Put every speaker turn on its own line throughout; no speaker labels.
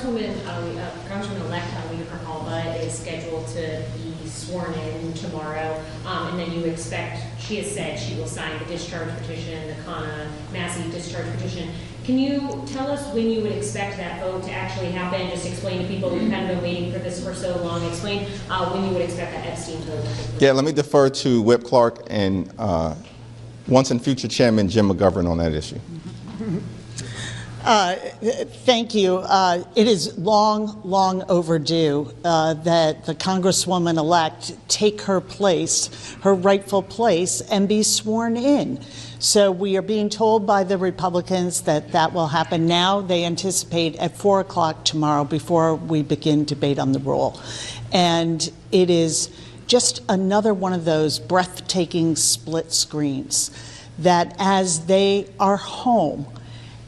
Congresswoman-elect Alita Grijalva is scheduled to be sworn in tomorrow, and then you expect, she has said she will sign the discharge petition, the Kana Massey discharge petition. Can you tell us when you would expect that vote to actually happen? Just explain to people who've kind of been waiting for this for so long. Explain when you would expect that Epstein vote.
Yeah, let me defer to Whip Clark and once and future Chairman Jim McGovern on that issue.
Thank you. It is long overdue that the Congresswoman-elect take her place, her rightful place, and be sworn in. So we are being told by the Republicans that that will happen now. They anticipate at 4 o'clock tomorrow before we begin debate on the rule. And it is just another one of those breathtaking split screens that as they are home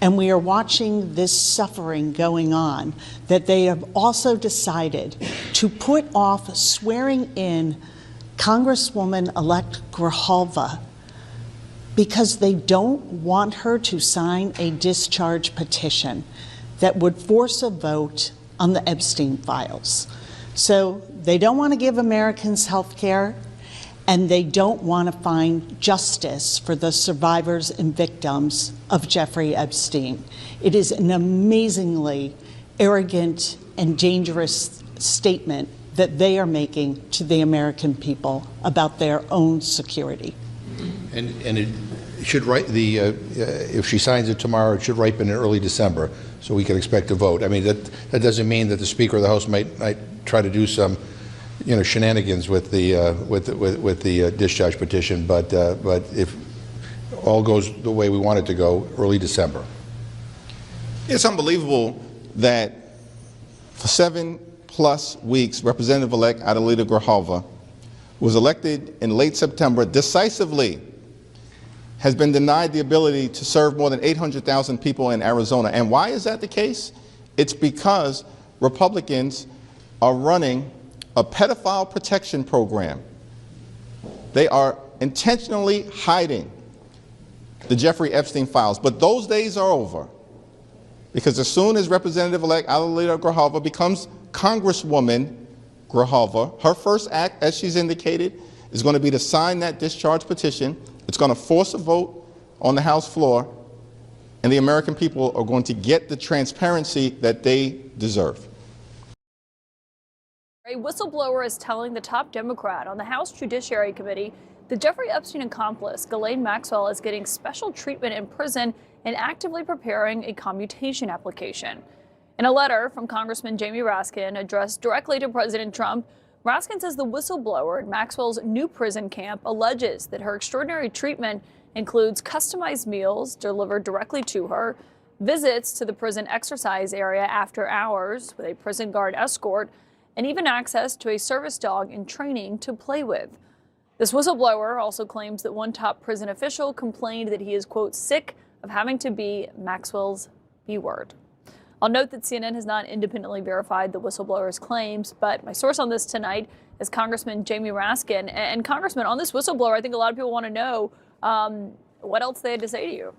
and we are watching this suffering going on, that they have also decided to put off swearing in Congresswoman-elect Grijalva because they don't want her to sign a discharge petition that would force a vote on the Epstein files. So they don't want to give Americans health care, and they don't want to find justice for the survivors and victims of Jeffrey Epstein. It is an amazingly arrogant and dangerous statement that they are making to the American people about their own security.
And it should if she signs it tomorrow, it should ripen in early December, so we can expect a vote. I mean, that doesn't mean that the Speaker of the House might try to do some, shenanigans with the discharge petition, but if all goes the way we want it to go, early December.
It's unbelievable that for 7+ weeks, Representative-elect Alita Grijalva was elected in late September decisively, has been denied the ability to serve more than 800,000 people in Arizona. And why is that the case? It's because Republicans are running a pedophile protection program. They are intentionally hiding the Jeffrey Epstein files. But those days are over, because as soon as Representative-elect Alita Grijalva becomes Congresswoman Grijalva, her first act, as she's indicated, is going to be to sign that discharge petition. It's going to force a vote on the House floor, and the American people are going to get the transparency that they deserve.
A whistleblower is telling the top Democrat on the House Judiciary Committee that Jeffrey Epstein accomplice Ghislaine Maxwell is getting special treatment in prison and actively preparing a commutation application. In a letter from Congressman Jamie Raskin addressed directly to President Trump, Raskin says the whistleblower at Maxwell's new prison camp alleges that her extraordinary treatment includes customized meals delivered directly to her, visits to the prison exercise area after hours with a prison guard escort, and even access to a service dog in training to play with. This whistleblower also claims that one top prison official complained that he is, quote, sick of having to be Maxwell's B-word. I'll note that CNN has not independently verified the whistleblower's claims, but my source on this tonight is Congressman Jamie Raskin. And Congressman, on this whistleblower, I think a lot of people want to know what else they had to say to you.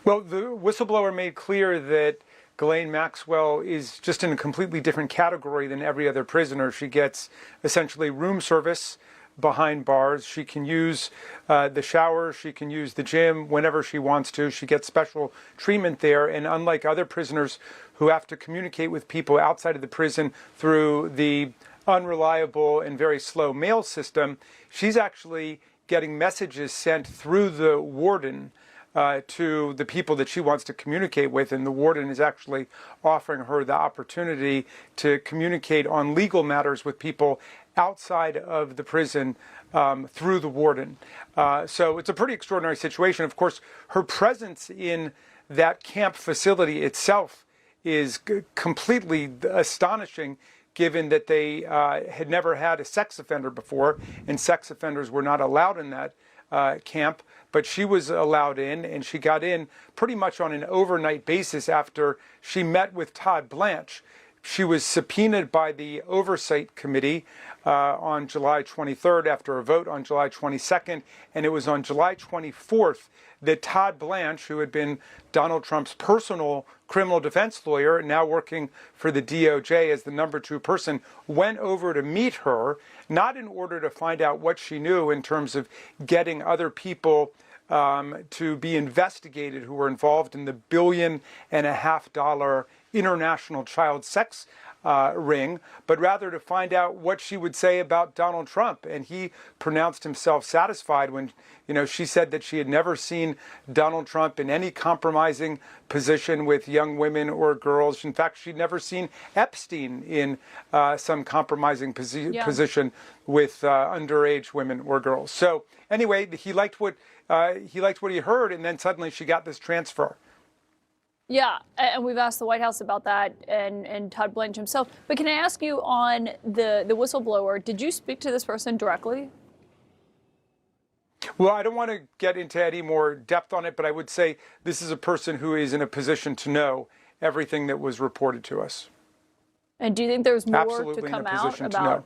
Well, the whistleblower made clear that Ghislaine Maxwell is just in a completely different category than every other prisoner. She gets essentially room service behind bars. She can use the shower. She can use the gym whenever she wants to. She gets special treatment there. And unlike other prisoners who have to communicate with people outside of the prison through the unreliable and very slow mail system, she's actually getting messages sent through the warden to the people that she wants to communicate with, and the warden is actually offering her the opportunity to communicate on legal matters with people outside of the prison through the warden. So it's a pretty extraordinary situation. Of course, her presence in that camp facility itself is completely astonishing, given that they had never had a sex offender before, and sex offenders were not allowed in that camp. But she was allowed in, and she got in pretty much on an overnight basis after she met with Todd Blanche. She was subpoenaed by the Oversight Committee on July 23rd after a vote on July 22nd, and it was on July 24th that Todd Blanche, who had been Donald Trump's personal criminal defense lawyer, now working for the DOJ as the #2 person, went over to meet her, not in order to find out what she knew in terms of getting other people to be investigated who were involved in the $1.5 billion international child sex ring, but rather to find out what she would say about Donald Trump. And he pronounced himself satisfied when, she said that she had never seen Donald Trump in any compromising position with young women or girls. In fact, she'd never seen Epstein in some compromising position with underage women or girls. So anyway, he liked what he heard, and then suddenly she got this transfer.
Yeah, and we've asked the White House about that and Todd Blanche himself. But can I ask you on the whistleblower, did you speak to this person directly?
Well, I don't want to get into any more depth on it, but I would say this is a person who is in a position to know everything that was reported to us.
And do you think there's more
Absolutely
to come
in a
out
position to know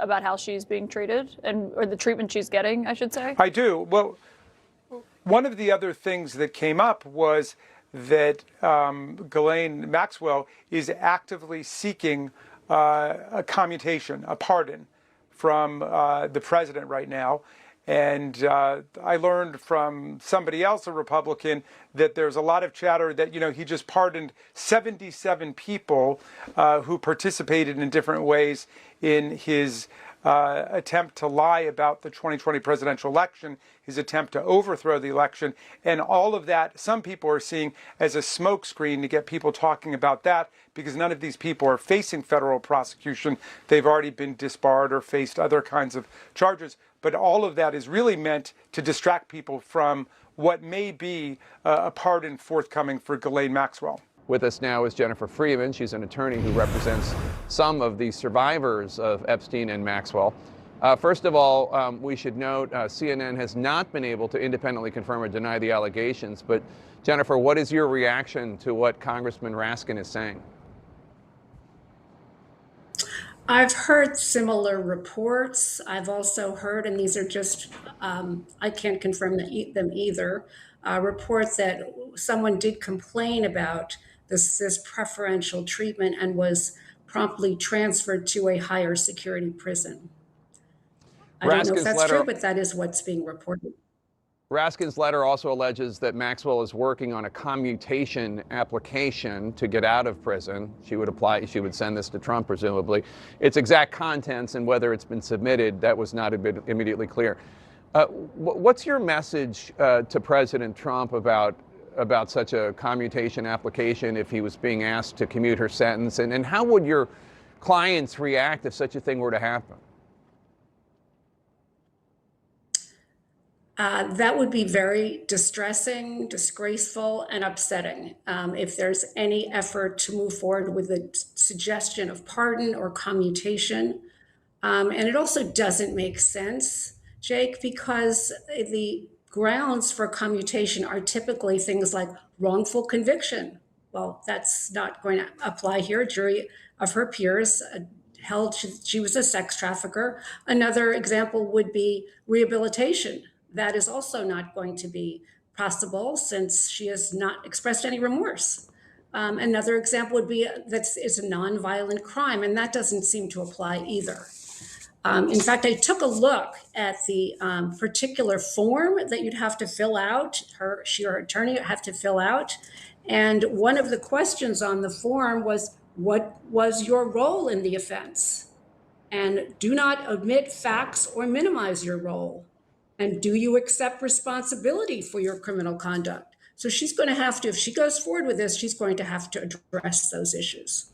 about how she's being treated or the treatment she's getting, I should say?
I do. Well, one of the other things that came up was that Ghislaine Maxwell is actively seeking a commutation, a pardon from the president right now. And I learned from somebody else, a Republican, that there's a lot of chatter that, he just pardoned 77 people who participated in different ways in his attempt to lie about the 2020 presidential election, his attempt to overthrow the election, and all of that, some people are seeing as a smokescreen to get people talking about that, because none of these people are facing federal prosecution. They've already been disbarred or faced other kinds of charges. But all of that is really meant to distract people from what may be a pardon forthcoming for Ghislaine Maxwell.
With us now is Jennifer Freeman. She's an attorney who represents some of the survivors of Epstein and Maxwell. First of all, we should note CNN has not been able to independently confirm or deny the allegations. But Jennifer, what is your reaction to what Congressman Raskin is saying?
I've heard similar reports. I've also heard, and these are just, I can't confirm them either, reports that someone did complain about this preferential treatment and was promptly transferred to a higher security prison. I don't know if that's true, but that is what's being reported.
Raskin's letter also alleges that Maxwell is working on a commutation application to get out of prison. She would send this to Trump, presumably. Its exact contents and whether it's been submitted, that was not immediately clear. What's your message to President Trump about such a commutation application if he was being asked to commute her sentence? And how would your clients react if such a thing were to happen?
That would be very distressing, disgraceful, and upsetting if there's any effort to move forward with a suggestion of pardon or commutation. And it also doesn't make sense, Jake, because the grounds for commutation are typically things like wrongful conviction. Well, that's not going to apply here. A jury of her peers held she was a sex trafficker. Another example would be rehabilitation. That is also not going to be possible since she has not expressed any remorse. Another example would be that it's a nonviolent crime, and that doesn't seem to apply either. In fact, I took a look at the particular form that you'd have to fill out, your attorney would have to fill out. And one of the questions on the form was, what was your role in the offense? And do not omit facts or minimize your role. And do you accept responsibility for your criminal conduct? So she's going to have to, if she goes forward with this, she's going to have to address those issues.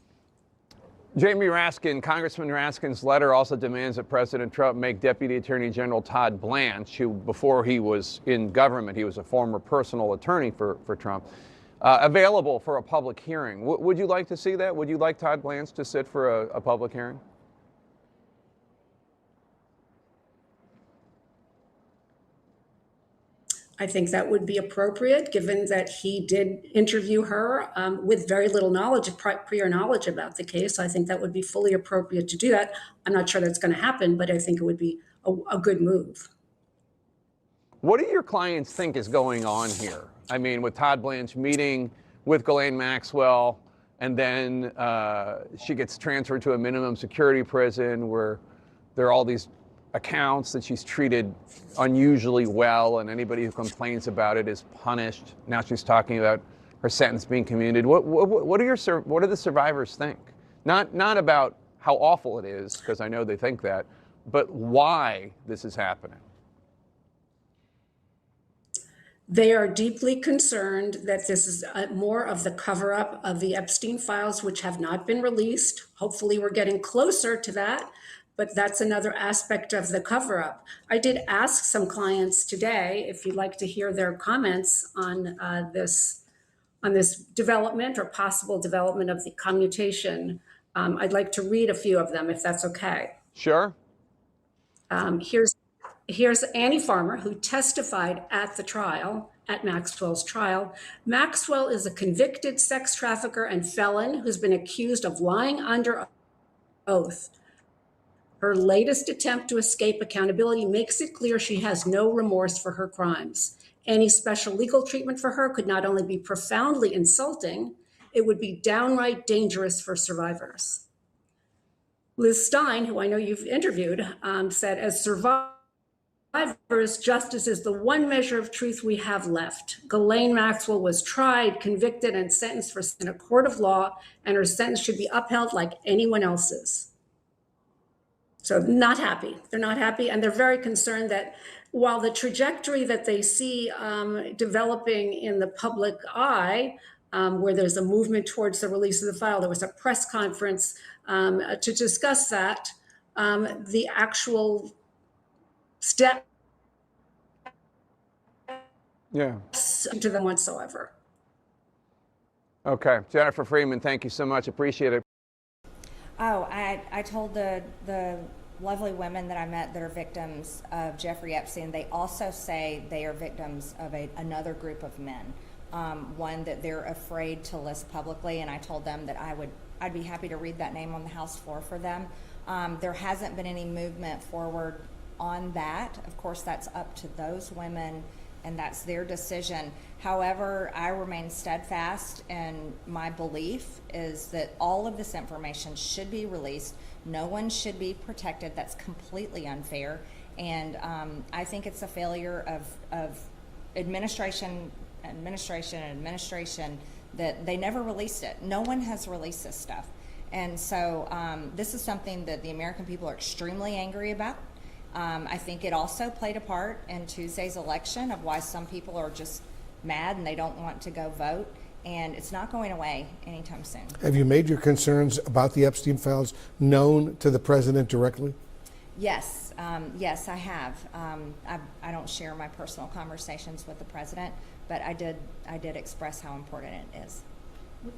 Jamie Raskin, Congressman Raskin's letter also demands that President Trump make Deputy Attorney General Todd Blanche, who before he was in government, he was a former personal attorney for Trump, available for a public hearing. Would you like to see that? Would you like Todd Blanche to sit for a public hearing?
I think that would be appropriate, given that he did interview her with very little knowledge, prior knowledge about the case. I think that would be fully appropriate to do that. I'm not sure that's going to happen, but I think it would be a good move.
What do your clients think is going on here? I mean, with Todd Blanche meeting with Ghislaine Maxwell, and then she gets transferred to a minimum security prison where there are all these accounts that she's treated unusually well, and anybody who complains about it is punished. Now she's talking about her sentence being commuted. What do the survivors think? Not about how awful it is, because I know they think that, but why this is happening.
They are deeply concerned that this is more of the cover-up of the Epstein files, which have not been released. Hopefully we're getting closer to that, but that's another aspect of the cover-up. I did ask some clients today, if you'd like to hear their comments on this development or possible development of the commutation. I'd like to read a few of them, if that's okay.
Sure.
Here's Annie Farmer, who testified at the trial, at Maxwell's trial. Maxwell is a convicted sex trafficker and felon who's been accused of lying under oath. Her latest attempt to escape accountability makes it clear she has no remorse for her crimes. Any special legal treatment for her could not only be profoundly insulting, it would be downright dangerous for survivors. Liz Stein, who I know you've interviewed, said, as survivors, justice is the one measure of truth we have left. Ghislaine Maxwell was tried, convicted, and sentenced in a court of law, and her sentence should be upheld like anyone else's. So not happy. They're not happy, and they're very concerned that while the trajectory that they see developing in the public eye, where there's a movement towards the release of the file, there was a press conference to discuss that, the actual step to them whatsoever.
Okay, Jennifer Freeman, thank you so much. Appreciate it.
Oh, I told the lovely women that I met that are victims of Jeffrey Epstein, they also say they are victims of another group of men, one that they're afraid to list publicly, and I told them that I'd be happy to read that name on the House floor for them. There hasn't been any movement forward on that. Of course, that's up to those women, and that's their decision. However, I remain steadfast in my belief is that all of this information should be released. No one should be protected. That's completely unfair. And I think it's a failure of administration that they never released it. No one has released this stuff. And so this is something that the American people are extremely angry about. I think it also played a part in Tuesday's election of why some people are just mad and they don't want to go vote, and it's not going away anytime soon.
Have you made your concerns about the Epstein files known to the president directly?
Yes, yes, I have. I don't share my personal conversations with the president, but I did express how important it is.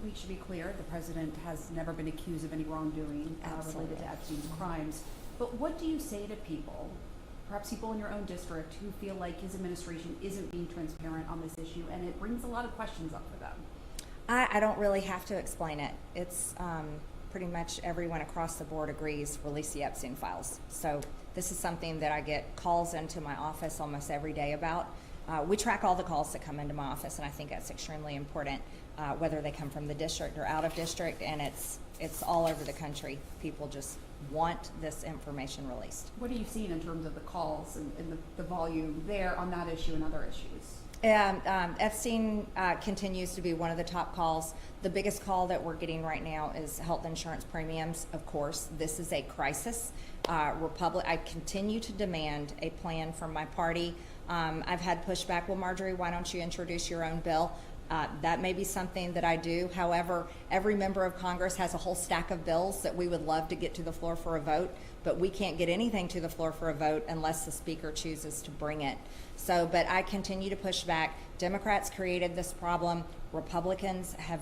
We should be clear, the president has never been accused of any wrongdoing related to Epstein's crimes. But what do you say to people, perhaps people in your own district, who feel like his administration isn't being transparent on this issue, and it brings a lot of questions up for them?
I don't really have to explain it. It's pretty much everyone across the board agrees, release the Epstein files. So this is something that I get calls into my office almost every day about. We track all the calls that come into my office, and I think that's extremely important, whether they come from the district or out of district, and it's all over the country. People just want this information released.
What are you seeing in terms of the calls and the volume there on that issue and other issues?
Epstein continues to be one of the top calls. The biggest call that we're getting right now is health insurance premiums. Of course, this is a crisis. I continue to demand a plan from my party. I've had pushback. Well, Marjorie, why don't you introduce your own bill? That may be something that I do. However, every member of Congress has a whole stack of bills that we would love to get to the floor for a vote, but we can't get anything to the floor for a vote unless the Speaker chooses to bring it. But I continue to push back. Democrats created this problem. Republicans have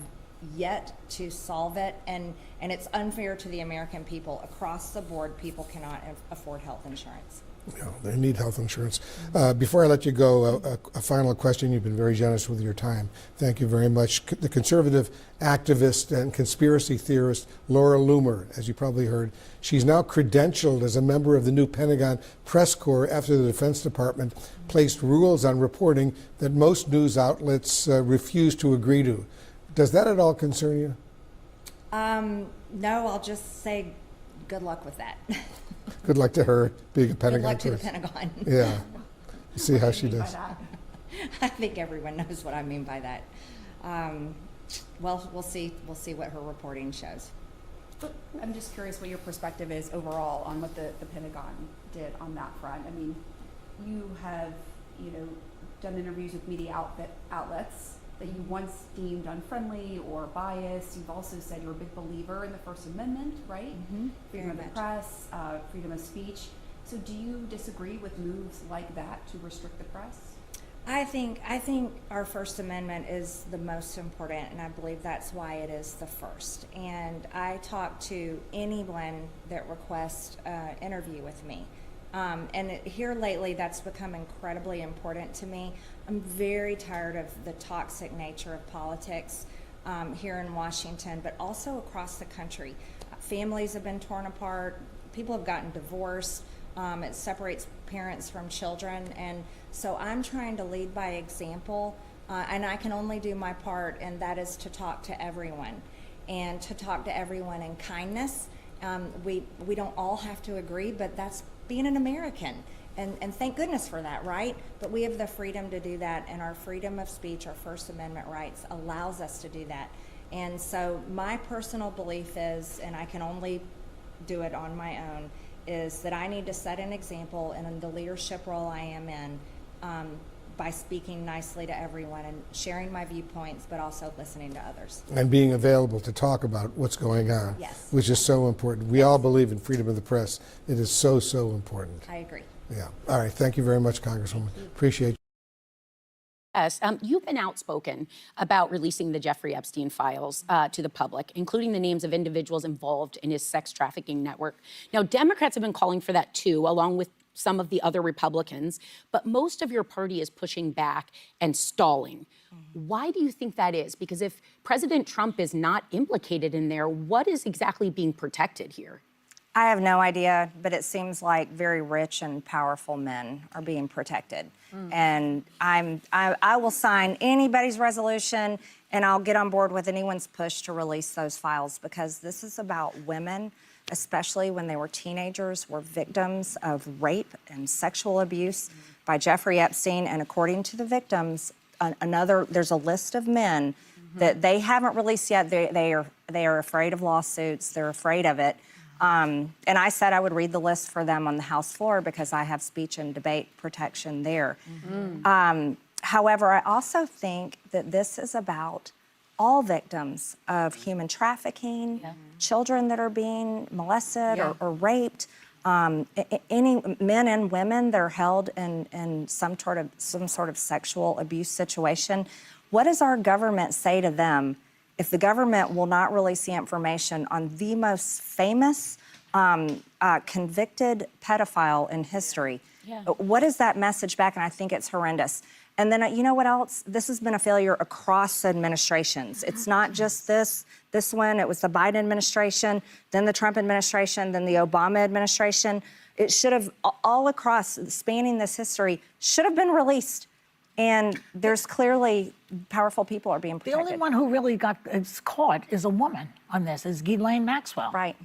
yet to solve it, and it's unfair to the American people. Across the board, people cannot afford health insurance.
Yeah, they need health insurance. Before I let you go, a final question. You've been very generous with your time. Thank you very much. The conservative activist and conspiracy theorist Laura Loomer, as you probably heard, she's now credentialed as a member of the new Pentagon press corps after the Defense Department placed rules on reporting that most news outlets refuse to agree to. Does that at all concern you?
No, I'll just say good luck with that.
Good luck to her being a Pentagon.
Good luck to the
person.
Pentagon.
Yeah. See how she does.
I think everyone knows what I mean by that. Well, we'll see. We'll see what her reporting shows.
I'm just curious what your perspective is overall on what the Pentagon did on that front. I mean, you have, done interviews with media outlets that you once deemed unfriendly or biased. You've also said you're a big believer in the First Amendment, right?
Mm-hmm.
Freedom of the press, freedom of speech. So do you disagree with moves like that to restrict the press?
I think our First Amendment is the most important, and I believe that's why it is the first. And I talk to anyone that requests an interview with me. And here lately, that's become incredibly important to me. I'm very tired of the toxic nature of politics here in Washington, but also across the country. Families have been torn apart. People have gotten divorced. It separates parents from children. And so I'm trying to lead by example, and I can only do my part, and that is to talk to everyone, and to talk to everyone in kindness. We don't all have to agree, but that's being an American, and thank goodness for that, right? But we have the freedom to do that, and our freedom of speech, our First Amendment rights, allows us to do that. And so my personal belief is, and I can only do it on my own, is that I need to set an example in the leadership role I am in by speaking nicely to everyone and sharing my viewpoints, but also listening to others.
And being available to talk about what's going on,
yes,
which is so important. We all believe in freedom of the press. It is so, so important.
I agree.
Yeah. All right. Thank you very much, Congresswoman. Appreciate you.
Yes, you've been outspoken about releasing the Jeffrey Epstein files to the public, including the names of individuals involved in his sex trafficking network. Now, Democrats have been calling for that too, along with some of the other Republicans, but most of your party is pushing back and stalling. Why do you think that is? Because if President Trump is not implicated in there, what is exactly being protected here?
I have no idea, but it seems like very rich and powerful men are being protected. And I will sign anybody's resolution, and I'll get on board with anyone's push to release those files, because this is about women, especially when they were teenagers, were victims of rape and sexual abuse by Jeffrey Epstein. And according to the victims, there's a list of men that they haven't released yet. They are afraid of lawsuits. They're afraid of it. And I said I would read the list for them on the House floor because I have speech and debate protection there. However, I also think that this is about all victims of human trafficking, children that are being molested or raped, any men and women that are held in some sort of sexual abuse situation. What does our government say to them if the government will not release the information on the most famous convicted pedophile in history? What is that message back? And I think it's horrendous. And then, you know what else? This has been a failure across administrations. It's not just this one. It was the Biden administration, then the Trump administration, then the Obama administration. It should have, all across, spanning this history, should have been released. And there's clearly powerful people are being protected.
The only one who really got caught is a woman on this, is Ghislaine Maxwell.
Right.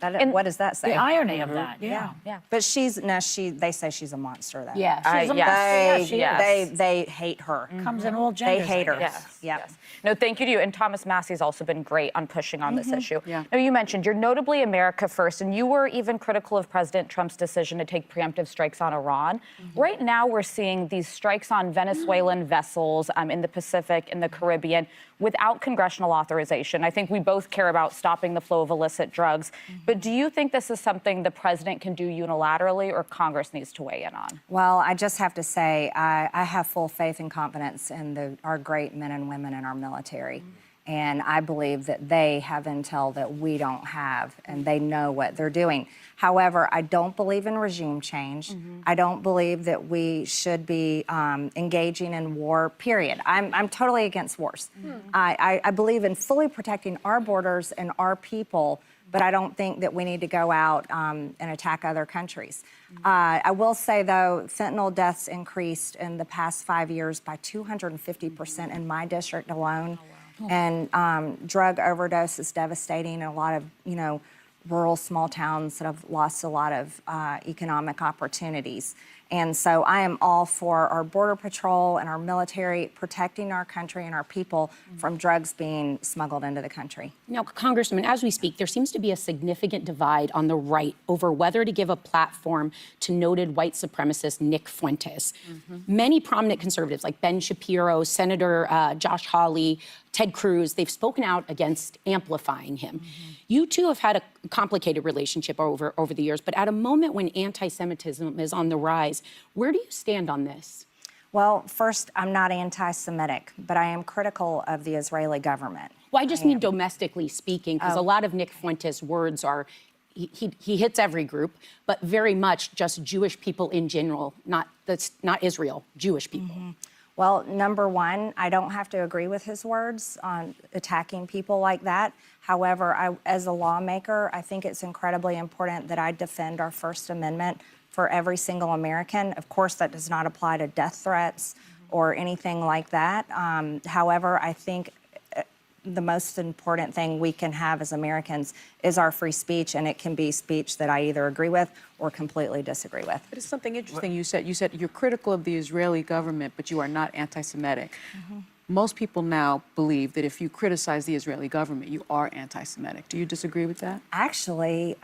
And what does that say?
The irony of that,
yeah. But they say she's a monster, though.
Yeah, she's a monster.
They hate her.
Comes in all genders.
They hate her.
Yes. No, thank you to you. And Thomas Massey's also been great on pushing on this issue. Now, you mentioned you're notably America first, and you were even critical of President Trump's decision to take preemptive strikes on Iran. Right now, we're seeing these strikes on Venezuelan vessels in the Pacific, in the Caribbean, without congressional authorization. I think we both care about stopping the flow of illicit drugs. But do you think this is something the president can do unilaterally, or Congress needs to weigh in on?
Well, I just have to say, I have full faith and confidence in our great men and women in our military. And I believe that they have intel that we don't have, and they know what they're doing. However, I don't believe in regime change. I don't believe that we should be engaging in war, period. I'm totally against wars. I believe in fully protecting our borders and our people, but I don't think that we need to go out and attack other countries. I will say, though, fentanyl deaths increased in the past 5 years by 250% in my district alone. And drug overdose is devastating in a lot of, rural small towns that have lost a lot of economic opportunities. And so I am all for our Border Patrol and our military protecting our country and our people from drugs being smuggled into the country.
Now, Congresswoman, as we speak, there seems to be a significant divide on the right over whether to give a platform to noted white supremacist Nick Fuentes. Many prominent conservatives like Ben Shapiro, Senator Josh Hawley, Ted Cruz, they've spoken out against amplifying him. You two have had a complicated relationship over the years, but at a moment when anti-Semitism is on the rise, where do you stand on this?
Well, first, I'm not anti-Semitic, but I am critical of the Israeli government.
Well, I just mean domestically speaking, because a lot of Nick Fuentes' words are, he hits every group, but very much just Jewish people in general, not Israel, Jewish people.
Well, number one, I don't have to agree with his words on attacking people like that. However, as a lawmaker, I think it's incredibly important that I defend our First Amendment for every single American. Of course, that does not apply to death threats or anything like that. However, I think the most important thing we can have as Americans is our free speech, and it can be speech that I either agree with or completely disagree with.
But it's something interesting you said. You said you're critical of the Israeli government, but you are not anti-Semitic. Most people now believe that if you criticize the Israeli government, you are anti-Semitic. Do you disagree with that?
Actually,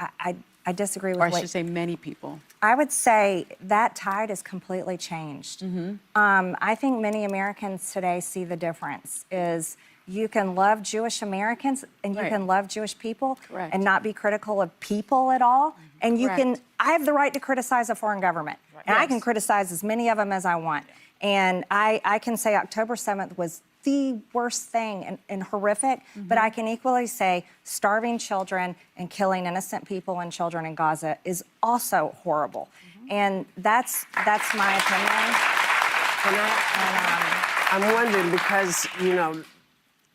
I disagree with
Or I should say many people.
I would say that tide has completely changed. I think many Americans today see the difference is you can love Jewish Americans and you can love Jewish people and not be critical of people at all. And you can, I have the right to criticize a foreign government. And I can criticize as many of them as I want. And I can say October 7th was the worst thing and horrific, but I can equally say starving children and killing innocent people and children in Gaza is also horrible. And that's my opinion.
I'm wondering because,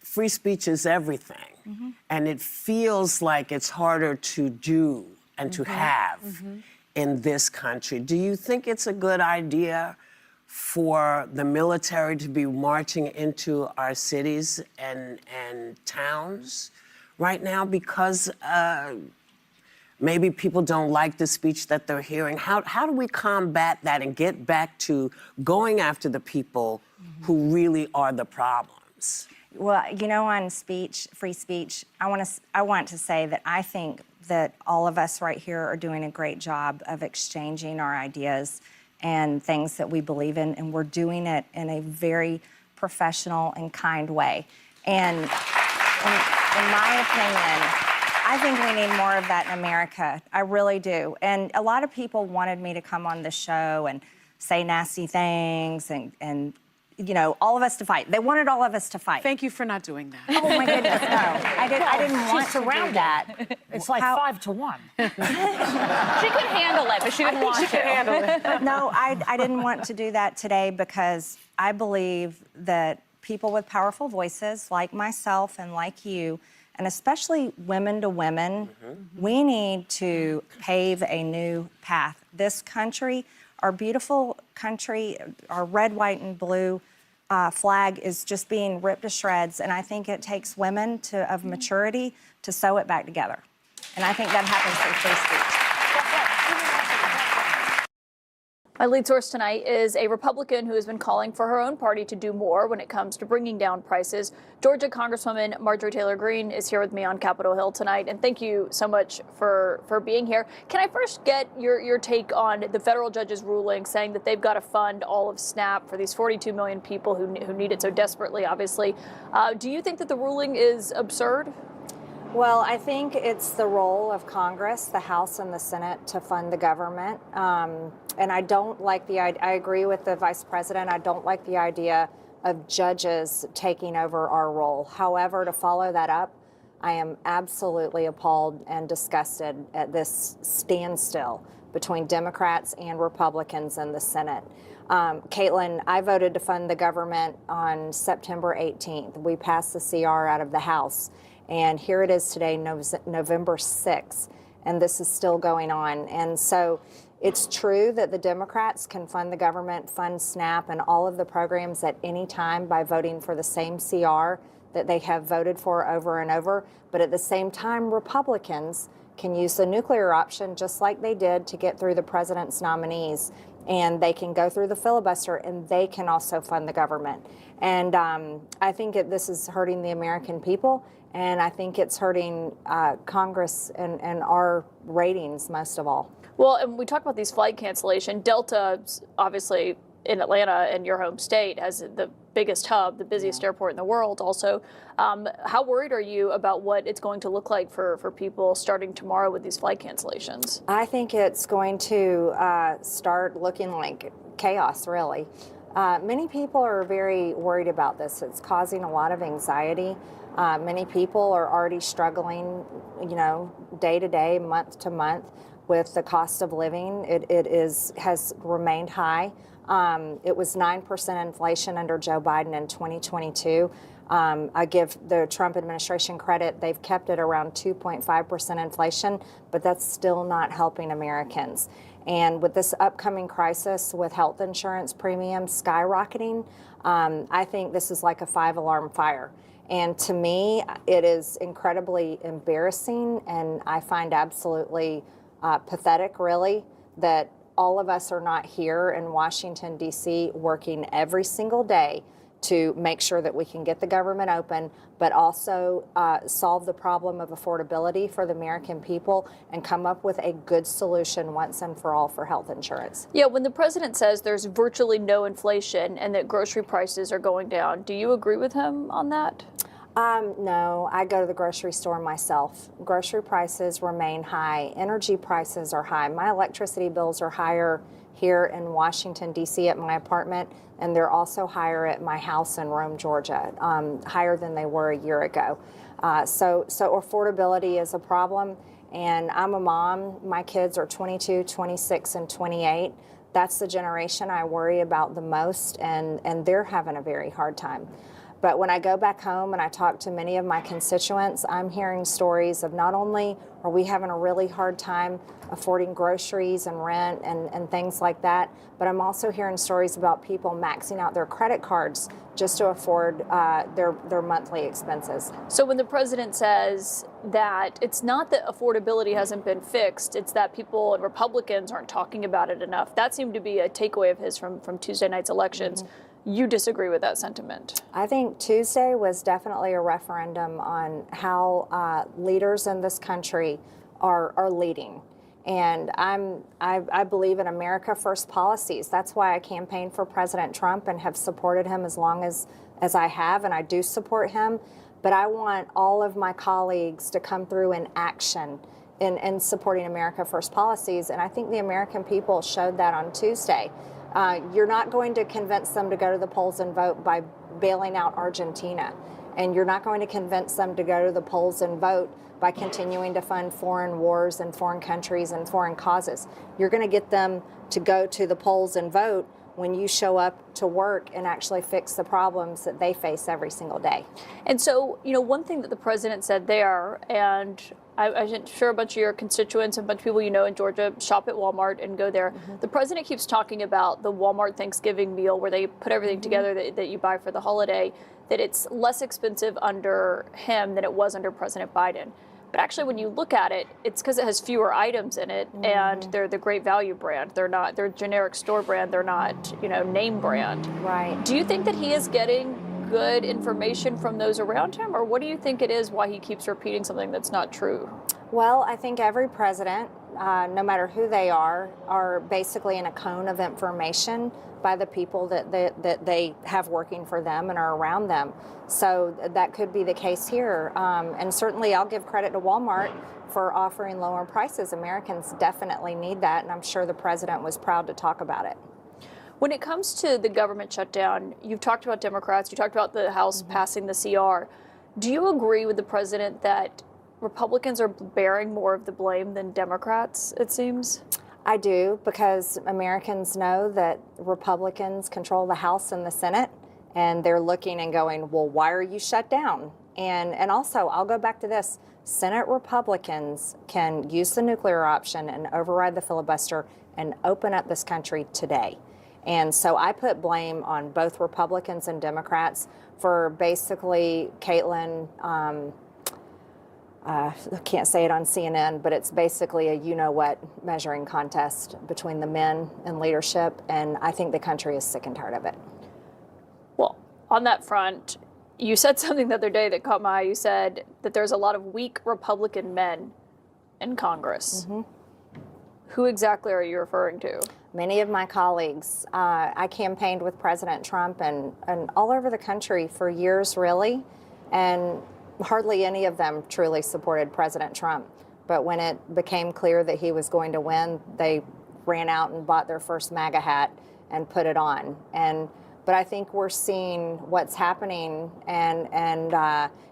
free speech is everything. And it feels like it's harder to do and to have in this country. Do you think it's a good idea for the military to be marching into our cities and towns right now because maybe people don't like the speech that they're hearing? How do we combat that and get back to going after the people who really are the problems?
Well, on speech, free speech, I want to say that I think that all of us right here are doing a great job of exchanging our ideas and things that we believe in, and we're doing it in a very professional and kind way. And in my opinion, I think we need more of that in America. I really do. And a lot of people wanted me to come on the show and say nasty things and all of us to fight. They wanted all of us to fight.
Thank you for not doing that.
Oh my goodness, no. I didn't want to
around
do that.
It's like 5 to 1.
She could handle it, but she didn't want to.
No, I didn't want to do that today because I believe that people with powerful voices like myself and like you, and especially women to women, we need to pave a new path. This country, our beautiful country, our red, white, and blue flag is just being ripped to shreds, and I think it takes women of maturity to sew it back together. And I think that happens through free speech.
My lead source tonight is a Republican who has been calling for her own party to do more when it comes to bringing down prices. Georgia Congresswoman Marjorie Taylor Greene is here with me on Capitol Hill tonight, and thank you so much for being here. Can I first get your take on the federal judge's ruling saying that they've got to fund all of SNAP for these 42 million people who need it so desperately, obviously. Do you think that the ruling is absurd?
Well, I think it's the role of Congress, the House and the Senate, to fund the government. And I don't like I agree with the Vice President. I don't like the idea of judges taking over our role. However, to follow that up, I am absolutely appalled and disgusted at this standstill between Democrats and Republicans in the Senate. Caitlin, I voted to fund the government on September 18th. We passed the CR out of the House, and here it is today, November 6th, and this is still going on. And so it's true that the Democrats can fund the government, fund SNAP, and all of the programs at any time by voting for the same CR that they have voted for over and over. But at the same time, Republicans can use the nuclear option just like they did to get through the president's nominees. And they can go through the filibuster, and they can also fund the government. And I think this is hurting the American people, and I think it's hurting Congress and our ratings most of all.
Well, and we talk about these flight cancellation. Delta, obviously, in Atlanta, in your home state, has the biggest hub, the busiest airport in the world also. How worried are you about what it's going to look like for people starting tomorrow with these flight cancellations? I think it's going to start looking like chaos, really. Many people are very worried about this. It's causing a lot of anxiety. Many people are already struggling, day to day, month to month with the cost of living. It has remained high. It was 9% inflation under Joe Biden in 2022. I give the Trump administration credit. They've kept it around 2.5% inflation, but that's still not helping Americans. And with this upcoming crisis with health insurance premiums skyrocketing, I think this is like a 5-alarm fire. And to me, it is incredibly embarrassing, and I find absolutely pathetic, really, that all of us are not here in Washington, D.C., working every single day to make sure that we can get the government open, but also solve the problem of affordability for the American people and come up with a good solution once and for all for health insurance. Yeah, when the president says there's virtually no inflation and that grocery prices are going down, do you agree with him on that?
No, I go to the grocery store myself. Grocery prices remain high. Energy prices are high. My electricity bills are higher here in Washington, D.C. at my apartment, and they're also higher at my house in Rome, Georgia, higher than they were a year ago. So affordability is a problem, and I'm a mom. My kids are 22, 26, and 28. That's the generation I worry about the most, and they're having a very hard time. But when I go back home and I talk to many of my constituents, I'm hearing stories of not only are we having a really hard time affording groceries and rent and things like that, but I'm also hearing stories about people maxing out their credit cards just to afford their monthly expenses.
So when the president says that it's not that affordability hasn't been fixed, it's that people and Republicans aren't talking about it enough, that seemed to be a takeaway of his from Tuesday night's elections. Mm-hmm. You disagree with that sentiment? I think Tuesday was definitely a referendum on how leaders in this country are leading. And I believe in America First policies. That's why I campaigned for President Trump and have supported him as long as I have, and I do support him. But I want all of my colleagues to come through in action in supporting America First policies. And I think the American people showed that on Tuesday. You're not going to convince them to go to the polls and vote by bailing out Argentina. And you're not going to convince them to go to the polls and vote by continuing to fund foreign wars and foreign countries and foreign causes. You're going to get them to go to the polls and vote when you show up to work and actually fix the problems that they face every single day. And so, one thing that the president said there, and I'm sure a bunch of your constituents and a bunch of people in Georgia shop at Walmart and go there. Mm-hmm. The president keeps talking about the Walmart Thanksgiving meal where they put everything together that you buy for the holiday, that it's less expensive under him than it was under President Biden. But actually, when you look at it, it's because it has fewer items in it, and they're the Great Value brand. They're generic store brand. They're not, name brand.
Right.
Do you think that he is getting good information from those around him, or what do you think it is why he keeps repeating something that's not true?
Well, I think every president, no matter who they are basically in a cone of information by the people that they have working for them and are around them. So that could be the case here. And certainly I'll give credit to Walmart for offering lower prices. Americans definitely need that, and I'm sure the president was proud to talk about it.
When it comes to the government shutdown, you've talked about Democrats, you talked about the House passing the CR. Do you agree with the president that Republicans are bearing more of the blame than Democrats, it seems?
I do, because Americans know that Republicans control the House and the Senate, and they're looking and going, well, why are you shut down? And also, I'll go back to this. Senate Republicans can use the nuclear option and override the filibuster and open up this country today. And so I put blame on both Republicans and Democrats for basically Caitlin, I can't say it on CNN, but it's basically a you-know-what measuring contest between the men in leadership, and I think the country is sick and tired of it.
Well, on that front, you said something the other day that caught my eye. You said that there's a lot of weak Republican men in Congress. Who exactly are you referring to?
Many of my colleagues. I campaigned with President Trump and all over the country for years, really, and hardly any of them truly supported President Trump. But when it became clear that he was going to win, they ran out and bought their first MAGA hat and put it on. But I think we're seeing what's happening, and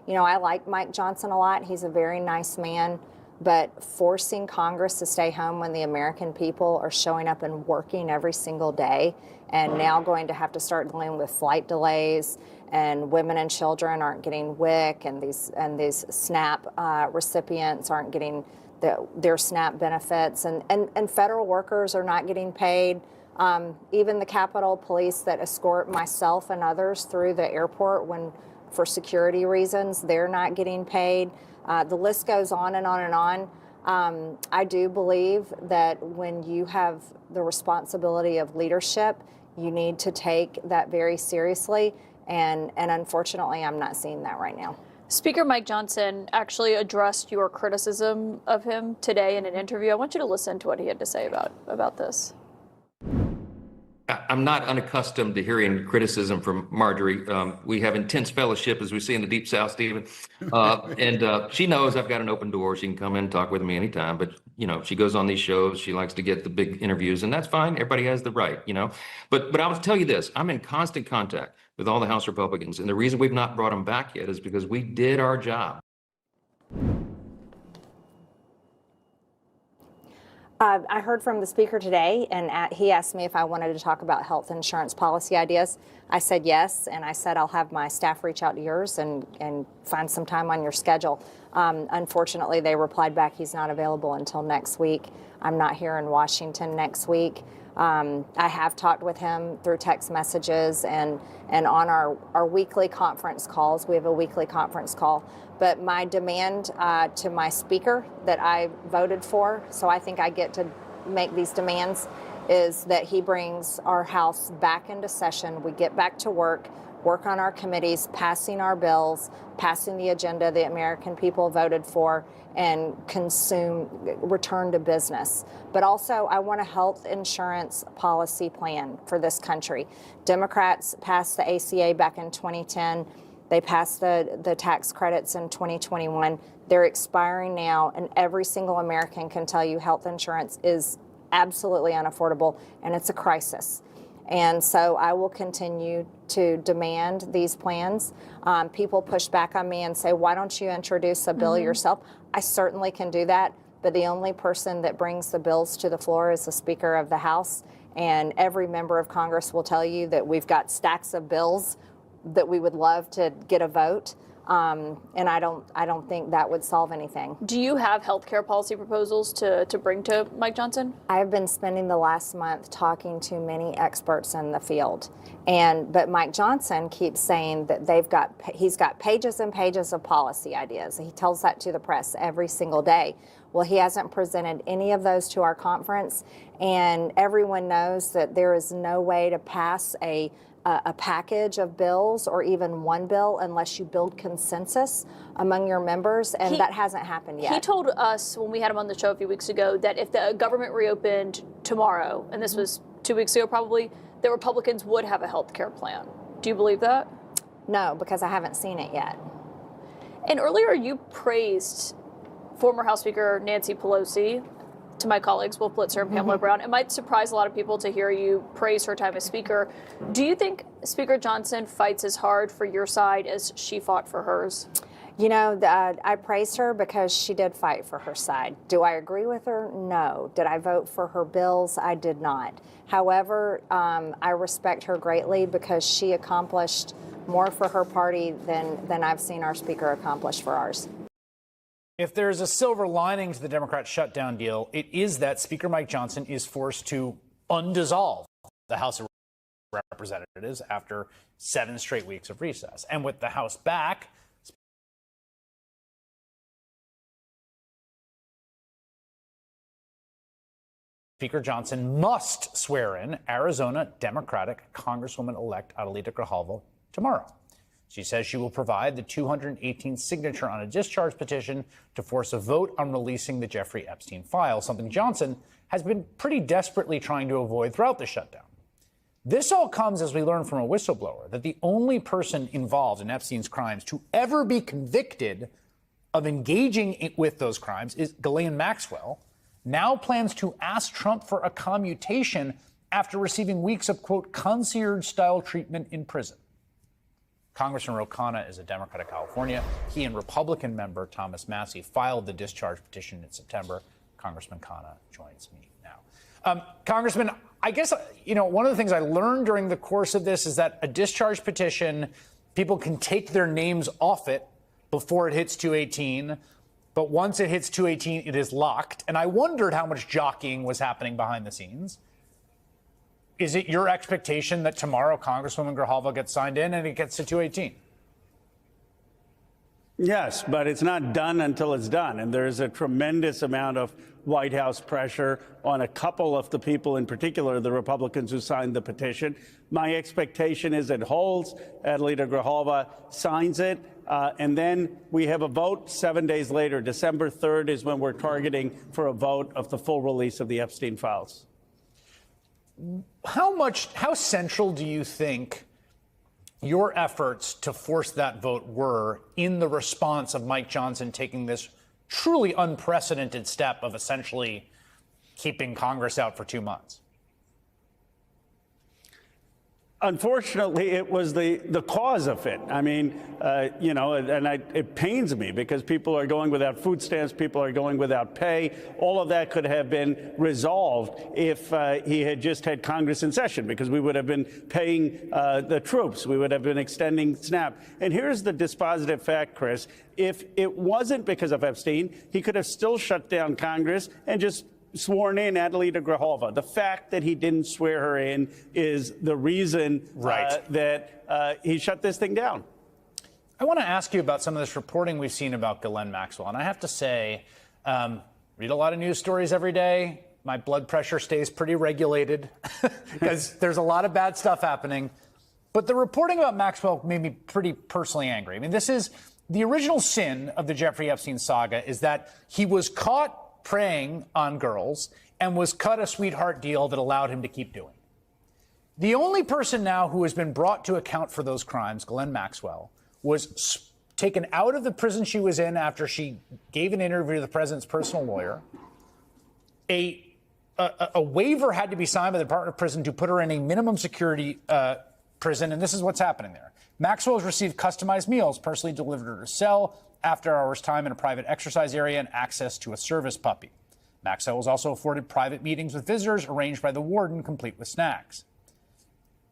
you know, I like Mike Johnson a lot. He's a very nice man, but forcing Congress to stay home when the American people are showing up and working every single day, and now going to have to start dealing with flight delays, and women and children aren't getting WIC, and these SNAP recipients aren't getting their SNAP benefits, and federal workers are not getting paid. Even the Capitol Police that escort myself and others through the airport for security reasons, they're not getting paid. The list goes on and on and on. I do believe that when you have the responsibility of leadership, you need to take that very seriously. And unfortunately, I'm not seeing that right now.
Speaker Mike Johnson actually addressed your criticism of him today in an interview. I want you to listen to what he had to say about this.
I'm not unaccustomed to hearing criticism from Marjorie. We have intense fellowship, as we see in the Deep South, Stephen. And she knows I've got an open door. She can come in and talk with me anytime. But, you know, she goes on these shows. She likes to get the big interviews, and that's fine. Everybody has the right, you know. But I will tell you this. I'm in constant contact with all the House Republicans. And the reason we've not brought them back yet is because we did our job.
I heard from the speaker today, and he asked me if I wanted to talk about health insurance policy ideas. I said yes, and I said I'll have my staff reach out to yours and find some time on your schedule. Unfortunately, they replied back he's not available until next week. I'm not here in Washington next week. I have talked with him through text messages and on our weekly conference calls. We have a weekly conference call. But my demand to my speaker that I voted for, so I think I get to make these demands, is that he brings our House back into session. We get back to work on our committees, passing our bills, passing the agenda the American people voted for, and return to business. But also, I want a health insurance policy plan for this country. Democrats passed the ACA back in 2010. They passed the tax credits in 2021. They're expiring now, and every single American can tell you health insurance is absolutely unaffordable, and it's a crisis. And so I will continue to demand these plans. People push back on me and say, why don't you introduce a bill yourself? I certainly can do that, but the only person that brings the bills to the floor is the Speaker of the House, and every member of Congress will tell you that we've got stacks of bills that we would love to get a vote, and I don't think that would solve anything.
Do you have healthcare policy proposals to bring to Mike Johnson?
I have been spending the last month talking to many experts in the field, but Mike Johnson keeps saying that he's got pages and pages of policy ideas. He tells that to the press every single day. Well, he hasn't presented any of those to our conference, and everyone knows that there is no way to pass a package of bills or even one bill unless you build consensus among your members, and that hasn't happened yet.
He told us when we had him on the show a few weeks ago that if the government reopened tomorrow, and this was 2 weeks ago probably, that Republicans would have a health care plan. Do you believe that?
No, because I haven't seen it yet.
And earlier you praised former House Speaker Nancy Pelosi to my colleagues, Wolf Blitzer and Pamela Brown. It might surprise a lot of people to hear you praise her time as Speaker. Do you think Speaker Johnson fights as hard for your side as she fought for hers?
You know, I praised her because she did fight for her side. Do I agree with her? No. Did I vote for her bills? I did not. However, I respect her greatly because she accomplished more for her party than I've seen our Speaker accomplish for ours.
If there's a silver lining to the Democrat shutdown deal, it is that Speaker Mike Johnson is forced to undissolve the House of Representatives after 7 straight weeks of recess. And with the House back, Speaker Johnson must swear in Arizona Democratic Congresswoman-elect Adelita Grijalva tomorrow. She says she will provide the 218 signature on a discharge petition to force a vote on releasing the Jeffrey Epstein file, something Johnson has been pretty desperately trying to avoid throughout the shutdown. This all comes as we learn from a whistleblower that the only person involved in Epstein's crimes to ever be convicted of engaging with those crimes is Ghislaine Maxwell, now plans to ask Trump for a commutation after receiving weeks of, quote, concierge-style treatment in prison. Congressman Ro Khanna is a Democrat of California. He and Republican member Thomas Massie filed the discharge petition in September. Congressman Khanna joins me now. Congressman, I guess, one of the things I learned during the course of this is that a discharge petition, people can take their names off it before it hits 218. But once it hits 218, it is locked. And I wondered how much jockeying was happening behind the scenes. Is it your expectation that tomorrow Congresswoman Grijalva gets signed in and it gets to 218?
Yes, but it's not done until it's done. And there's a tremendous amount of White House pressure on a couple of the people, in particular, the Republicans who signed the petition. My expectation is it holds. Adelita Grijalva signs it. And then we have a vote 7 days later. December 3rd is when we're targeting for a vote of the full release of the Epstein files.
How central do you think your efforts to force that vote were in the response of Mike Johnson taking this truly unprecedented step of essentially keeping Congress out for 2 months?
Unfortunately, it was the cause of it. I mean, it pains me because people are going without food stamps, people are going without pay. All of that could have been resolved if he had just had Congress in session, because we would have been paying the troops. We would have been extending SNAP. And here's the dispositive fact, Chris. If it wasn't because of Epstein, he could have still shut down Congress and just sworn in Adelita Grijalva. The fact that he didn't swear her in is the reason that he shut this thing down.
I want to ask you about some of this reporting we've seen about Ghislaine Maxwell. And I have to say, read a lot of news stories every day. My blood pressure stays pretty regulated because there's a lot of bad stuff happening. But the reporting about Maxwell made me pretty personally angry. I mean, this is the original sin of the Jeffrey Epstein saga, is that he was caught preying on girls and was cut a sweetheart deal that allowed him to keep doing. The only person now who has been brought to account for those crimes, Ghislaine Maxwell, was taken out of the prison she was in after she gave an interview to the president's personal lawyer. A waiver had to be signed by the Department of Prison to put her in a minimum security prison, and this is what's happening there. Maxwell has received customized meals personally delivered to her cell, after-hours time in a private exercise area, and access to a service puppy. Maxwell was also afforded private meetings with visitors arranged by the warden, complete with snacks.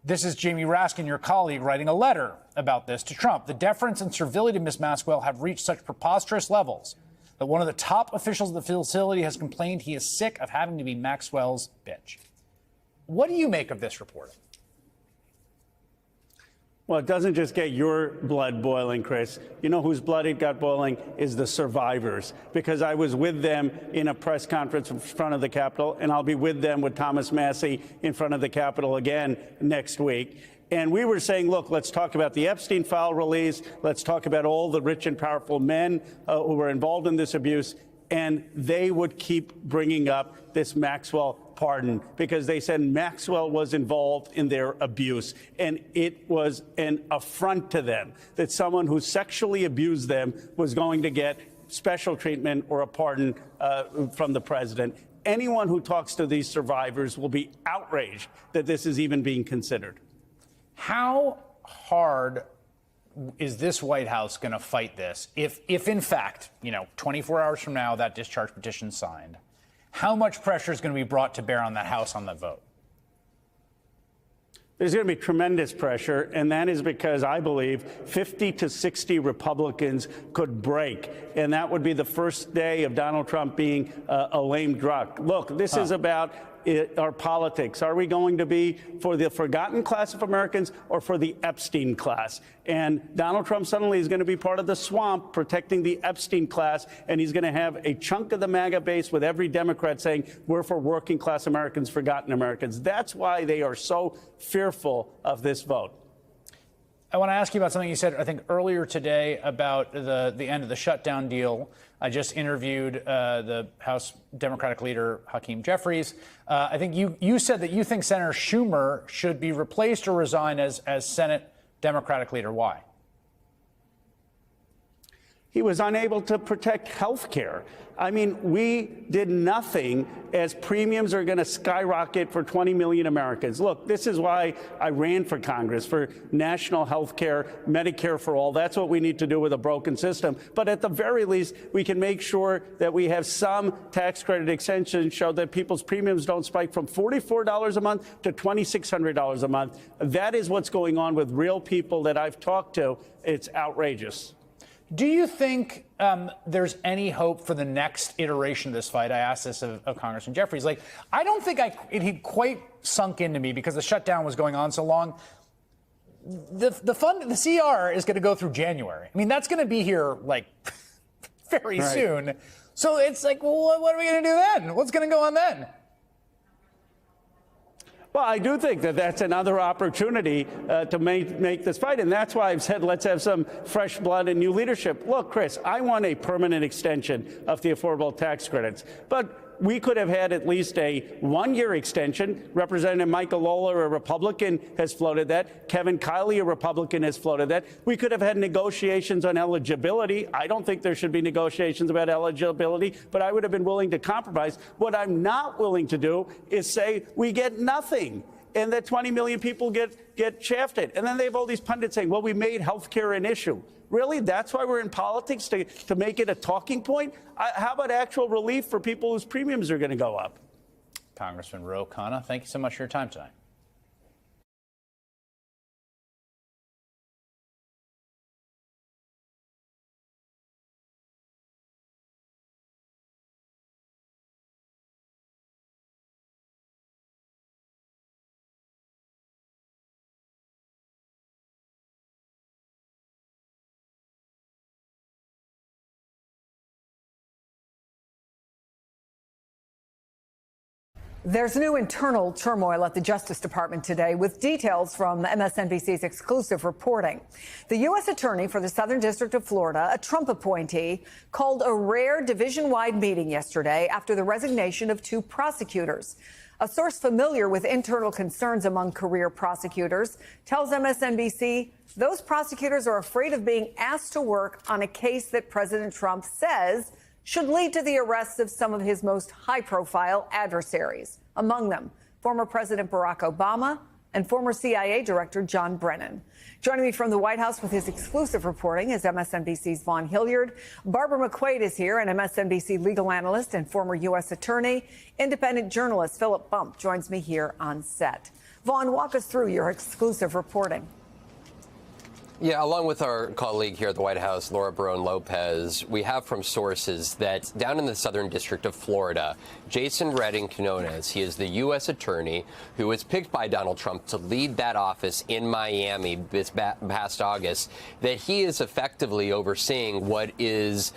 This is Jamie Raskin, your colleague, writing a letter about this to Trump. The deference and servility of Ms. Maxwell have reached such preposterous levels that one of the top officials of the facility has complained he is sick of having to be Maxwell's bitch. What do you make of this reporting?
Well, it doesn't just get your blood boiling, Chris. You know whose blood it got boiling is the survivors, because I was with them in a press conference in front of the Capitol, and I'll be with them with Thomas Massie in front of the Capitol again next week. And we were saying, look, let's talk about the Epstein file release. Let's talk about all the rich and powerful men who were involved in this abuse. And they would keep bringing up this Maxwell pardon because they said Maxwell was involved in their abuse. And it was an affront to them that someone who sexually abused them was going to get special treatment or a pardon from the president. anyone who talks to these survivors will be outraged that this is even being considered.
How hard is this White House going to fight this if in fact, 24 hours from now, that discharge petition's signed? How much pressure is going to be brought to bear on that House on the vote?
There's going to be tremendous pressure, and that is because I believe 50 to 60 Republicans could break, and that would be the first day of Donald Trump being a lame duck. Look, this is about our politics. Are we going to be for the forgotten class of Americans or for the Epstein class? And Donald Trump suddenly is going to be part of the swamp protecting the Epstein class, and he's going to have a chunk of the MAGA base with every Democrat saying we're for working class Americans, forgotten Americans. That's why they are so fearful of this vote.
I want to ask you about something you said, I think, earlier today about the end of the shutdown deal. I just interviewed the House Democratic leader, Hakeem Jeffries. I think you said that you think Senator Schumer should be replaced or resign as Senate Democratic leader. Why?
He was unable to protect health care. I mean, we did nothing as premiums are going to skyrocket for 20 million Americans. Look, this is why I ran for Congress, for national health care, Medicare for all. That's what we need to do with a broken system. But at the very least, we can make sure that we have some tax credit extensions so that people's premiums don't spike from $44 a month to $2,600 a month. That is what's going on with real people that I've talked to. It's outrageous.
Do you think there's any hope for the next iteration of this fight? I asked this of Congressman Jeffries. I don't think it quite sunk into me because the shutdown was going on so long. The CR is going to go through January. I mean, that's going to be here very soon. So it's well, what are we going to do then? What's going to go on then?
Well, I do think that that's another opportunity to make this fight. And that's why I've said let's have some fresh blood and new leadership. Look, Chris, I want a permanent extension of the affordable tax credits. But we could have had at least a one-year extension. Representative Michael Lawler, a Republican, has floated that. Kevin Kiley, a Republican, has floated that. We could have had negotiations on eligibility. I don't think there should be negotiations about eligibility, but I would have been willing to compromise. What I'm not willing to do is say we get nothing and that 20 million people get shafted. And then they have all these pundits saying, well, we made health care an issue. Really? That's why we're in politics, to make it a talking point? How about actual relief for people whose premiums are going to go up?
Congressman Ro Khanna, thank you so much for your time tonight.
There's new internal turmoil at the Justice Department today, with details from MSNBC's exclusive reporting. The U.S. Attorney for the Southern District of Florida, a Trump appointee, called a rare division-wide meeting yesterday after the resignation of 2 prosecutors. A source familiar with internal concerns among career prosecutors tells MSNBC those prosecutors are afraid of being asked to work on a case that President Trump says should lead to the arrests of some of his most high-profile adversaries, among them former President Barack Obama and former CIA Director John Brennan. Joining me from the White House with his exclusive reporting is MSNBC's Vaughn Hilliard. Barbara McQuaid is here, an MSNBC legal analyst and former U.S. attorney. Independent journalist Philip Bump joins me here on set. Vaughn, walk us through your exclusive reporting.
Yeah, along with our colleague here at the White House, Laura Barone Lopez, we have from sources that down in the Southern District of Florida, Jason Redding Quinones, he is the U.S. attorney who was picked by Donald Trump to lead that office in Miami this past August, that he is effectively overseeing what is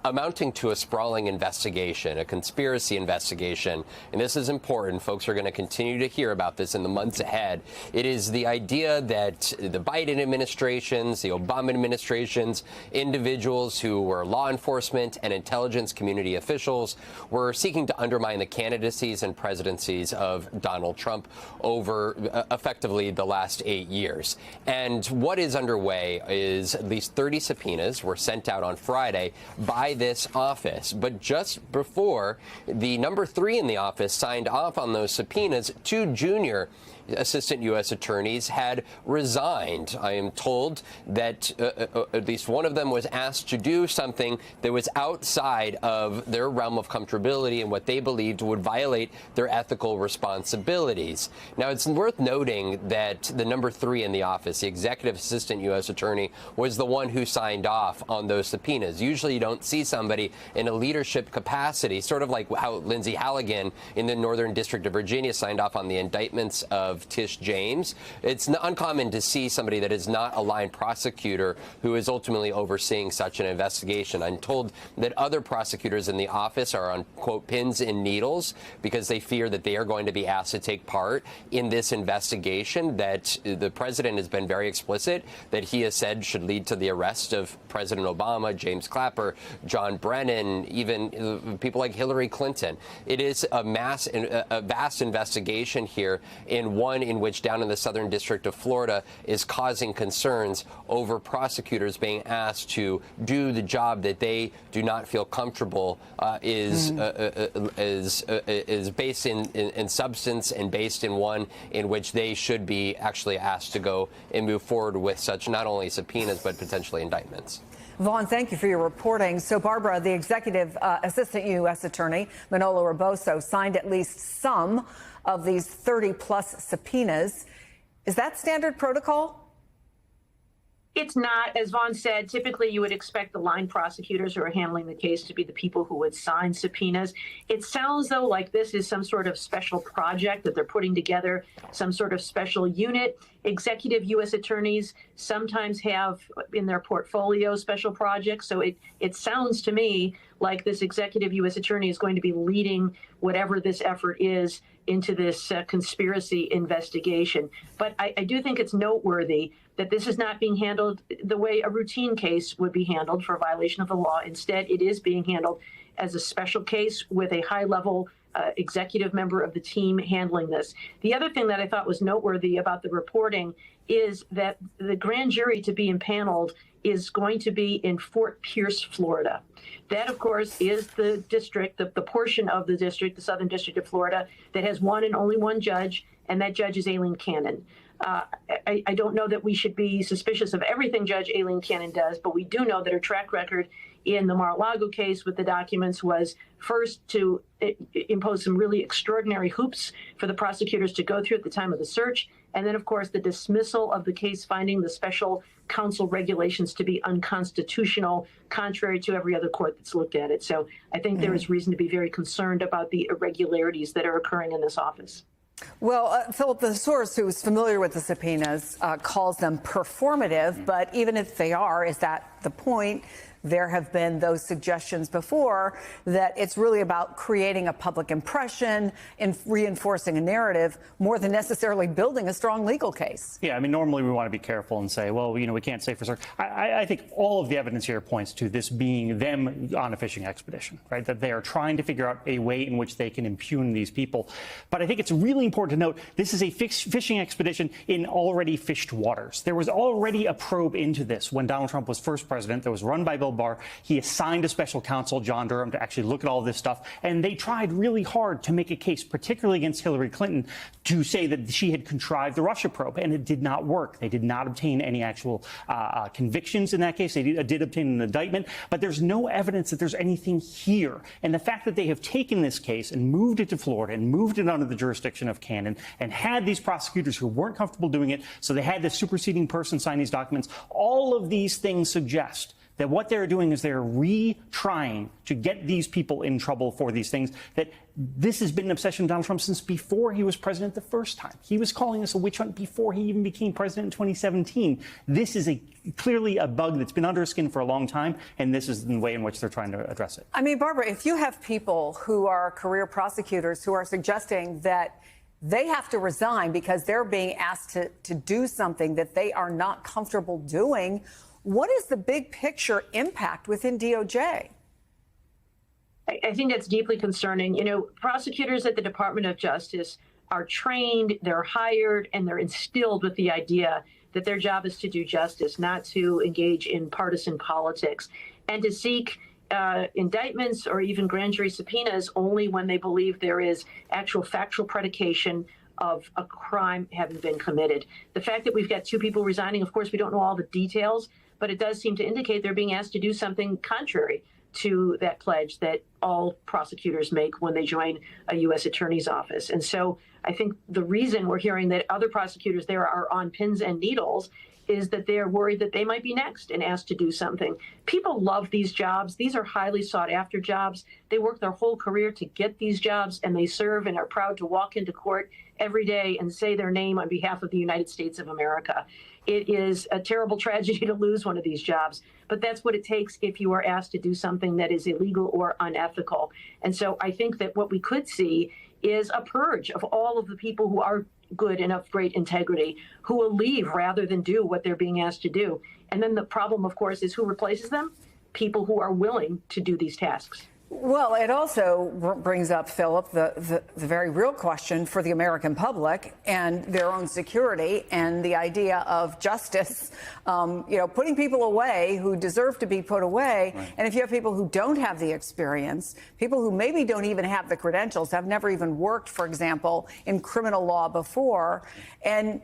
amounting to a sprawling investigation, a conspiracy investigation. And this is important. Folks are going to continue to hear about this in the months ahead. It is the idea that the Biden administration administrations, the Obama administrations, individuals who were law enforcement and intelligence community officials were seeking to undermine the candidacies and presidencies of Donald Trump over effectively the last 8 years. And what is underway is at least 30 subpoenas were sent out on Friday by this office. But just before the number 3 in the office signed off on those subpoenas, 2 junior assistant U.S. attorneys had resigned. I am told that at least one of them was asked to do something that was outside of their realm of comfortability and what they believed would violate their ethical responsibilities. Now, it's worth noting that the number 3 in the office, the executive assistant U.S. attorney, was the one who signed off on those subpoenas. Usually you don't see somebody in a leadership capacity, sort of like how Lindsey Halligan in the Northern District of Virginia signed off on the indictments of Tish James. It's uncommon to see somebody that is not a line prosecutor who is ultimately overseeing such an investigation. I'm told that other prosecutors in the office are on, quote, pins and needles because they fear that they are going to be asked to take part in this investigation that the president has been very explicit that he has said should lead to the arrest of President Obama, James Clapper, John Brennan, even people like Hillary Clinton. It is a vast investigation here, in one in which down in the Southern District of Florida is causing concerns over prosecutors being asked to do the job that they do not feel comfortable is based in substance and based in one in which they should be actually asked to go and move forward with such not only subpoenas but potentially indictments.
Vaughn, thank you for your reporting. So, Barbara, the executive assistant U.S. attorney, Manolo Rebozo, signed at least some of these 30-plus subpoenas. Is that standard protocol?
It's not. As Vaughn said, typically you would expect the line prosecutors who are handling the case to be the people who would sign subpoenas. It sounds, though, like this is some sort of special project that they're putting together, some sort of special unit. Executive U.S. attorneys sometimes have in their portfolio special projects. So it sounds to me like this executive U.S. attorney is going to be leading whatever this effort is into this conspiracy investigation. But I do think it's noteworthy that this is not being handled the way a routine case would be handled for a violation of the law. Instead, it is being handled as a special case with a high-level executive member of the team handling this. The other thing that I thought was noteworthy about the reporting is that the grand jury to be impaneled is going to be in Fort Pierce, Florida. That, of course, is the district, the portion of the district, the Southern District of Florida, that has one and only one judge, and that judge is Aileen Cannon. I don't know that we should be suspicious of everything Judge Aileen Cannon does, but we do know that her track record in the Mar-a-Lago case with the documents was first to impose some really extraordinary hoops for the prosecutors to go through at the time of the search, and then, of course, the dismissal of the case finding the special counsel regulations to be unconstitutional, contrary to every other court that's looked at it. So I think there is reason to be very concerned about the irregularities that are occurring in this office.
Well, Philip, the source who's familiar with the subpoenas calls them performative, but even if they are, is that the point? There have been those suggestions before that it's really about creating a public impression and reinforcing a narrative more than necessarily building a strong legal case.
Yeah, I mean, normally we want to be careful and say, well, we can't say for certain. I think all of the evidence here points to this being them on a fishing expedition, right? That they are trying to figure out a way in which they can impugn these people. But I think it's really important to note this is a fishing expedition in already fished waters. There was already a probe into this when Donald Trump was first president that was run by Bill Barr. He assigned a special counsel, John Durham, to actually look at all this stuff. And they tried really hard to make a case, particularly against Hillary Clinton, to say that she had contrived the Russia probe. And it did not work. They did not obtain any actual convictions in that case. They did obtain an indictment. But there's no evidence that there's anything here. And the fact that they have taken this case and moved it to Florida and moved it under the jurisdiction of Cannon and had these prosecutors who weren't comfortable doing it, so they had this superseding person sign these documents, all of these things suggest that what they're doing is they're retrying to get these people in trouble for these things, that this has been an obsession of Donald Trump since before he was president the first time. He was calling this a witch hunt before he even became president in 2017. This is clearly a bug that's been under his skin for a long time, and this is the way in which they're trying to address it.
I mean, Barbara, if you have people who are career prosecutors who are suggesting that they have to resign because they're being asked to do something that they are not comfortable doing. What is the big picture impact within DOJ?
I think that's deeply concerning. You know, prosecutors at the Department of Justice are trained, they're hired, and they're instilled with the idea that their job is to do justice, not to engage in partisan politics, and to seek indictments or even grand jury subpoenas only when they believe there is actual factual predication of a crime having been committed. The fact that we've got 2 people resigning, of course, we don't know all the details, but it does seem to indicate they're being asked to do something contrary to that pledge that all prosecutors make when they join a U.S. attorney's office. And so I think the reason we're hearing that other prosecutors there are on pins and needles is that they're worried that they might be next and asked to do something. People love these jobs. These are highly sought after jobs. They work their whole career to get these jobs, and they serve and are proud to walk into court every day and say their name on behalf of the United States of America. It is a terrible tragedy to lose one of these jobs, but that's what it takes if you are asked to do something that is illegal or unethical. And so I think that what we could see is a purge of all of the people who are good and of great integrity, who will leave rather than do what they're being asked to do. And then the problem, of course, is who replaces them? People who are willing to do these tasks.
Well, it also brings up, Philip, the very real question for the American public and their own security and the idea of justice, putting people away who deserve to be put away. Right. And if you have people who don't have the experience, people who maybe don't even have the credentials, have never even worked, for example, in criminal law before, and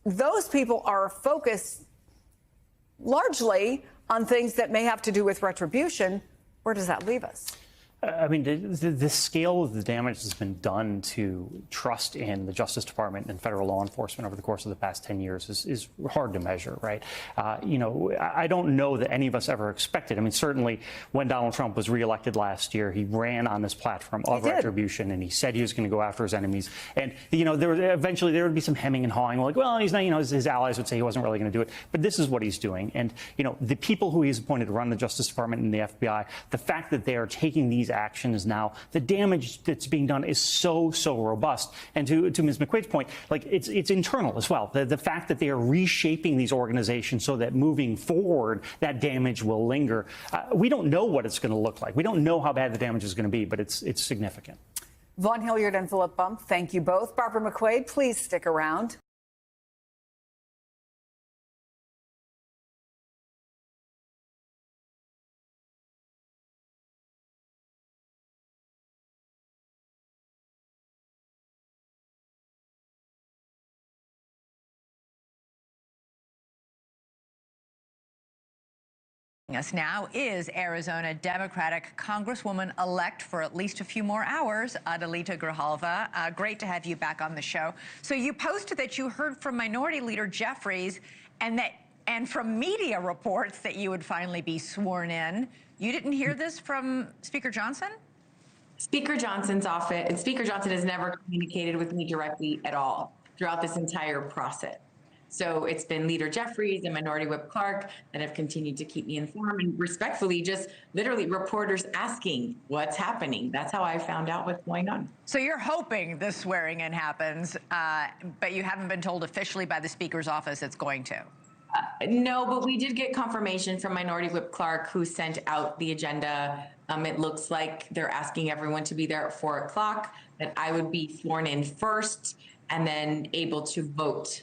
those people are focused largely on things that may have to do with retribution, where does that leave us?
I mean, the scale of the damage that's been done to trust in the Justice Department and federal law enforcement over the course of the past 10 years is hard to measure, right? I don't know that any of us ever expected. I mean, certainly when Donald Trump was reelected last year, he ran on this platform of retribution, and he said he was going to go after his enemies. And, eventually there would be some hemming and hawing, like, well, he's not, his allies would say he wasn't really going to do it. But this is what he's doing. And, the people who he's appointed to run the Justice Department and the FBI, the fact that they are taking these actions now, the damage that's being done is so robust. And to Ms. McQuaid's point, like it's internal as well. The fact that they are reshaping these organizations so that moving forward, that damage will linger. We don't know what it's going to look like. We don't know how bad the damage is going to be, but it's significant.
Vaughn Hilliard and Philip Bump, thank you both. Barbara McQuaid, please stick around.
Us now is Arizona Democratic Congresswoman-elect for at least a few more hours, Adelita Grijalva. Great to have you back on the show. So you posted that you heard from Minority Leader Jeffries and from media reports that you would finally be sworn in. You didn't hear this from Speaker Johnson?
Speaker Johnson's office, and Speaker Johnson has never communicated with me directly at all throughout this entire process. So it's been Leader Jeffries and Minority Whip Clark that have continued to keep me informed, and respectfully, just literally reporters asking what's happening. That's how I found out what's going on.
So you're hoping this swearing in happens, but you haven't been told officially by the Speaker's office it's going to.
No, but we did get confirmation from Minority Whip Clark, who sent out the agenda. It looks like they're asking everyone to be there at 4 o'clock, that I would be sworn in first and then able to vote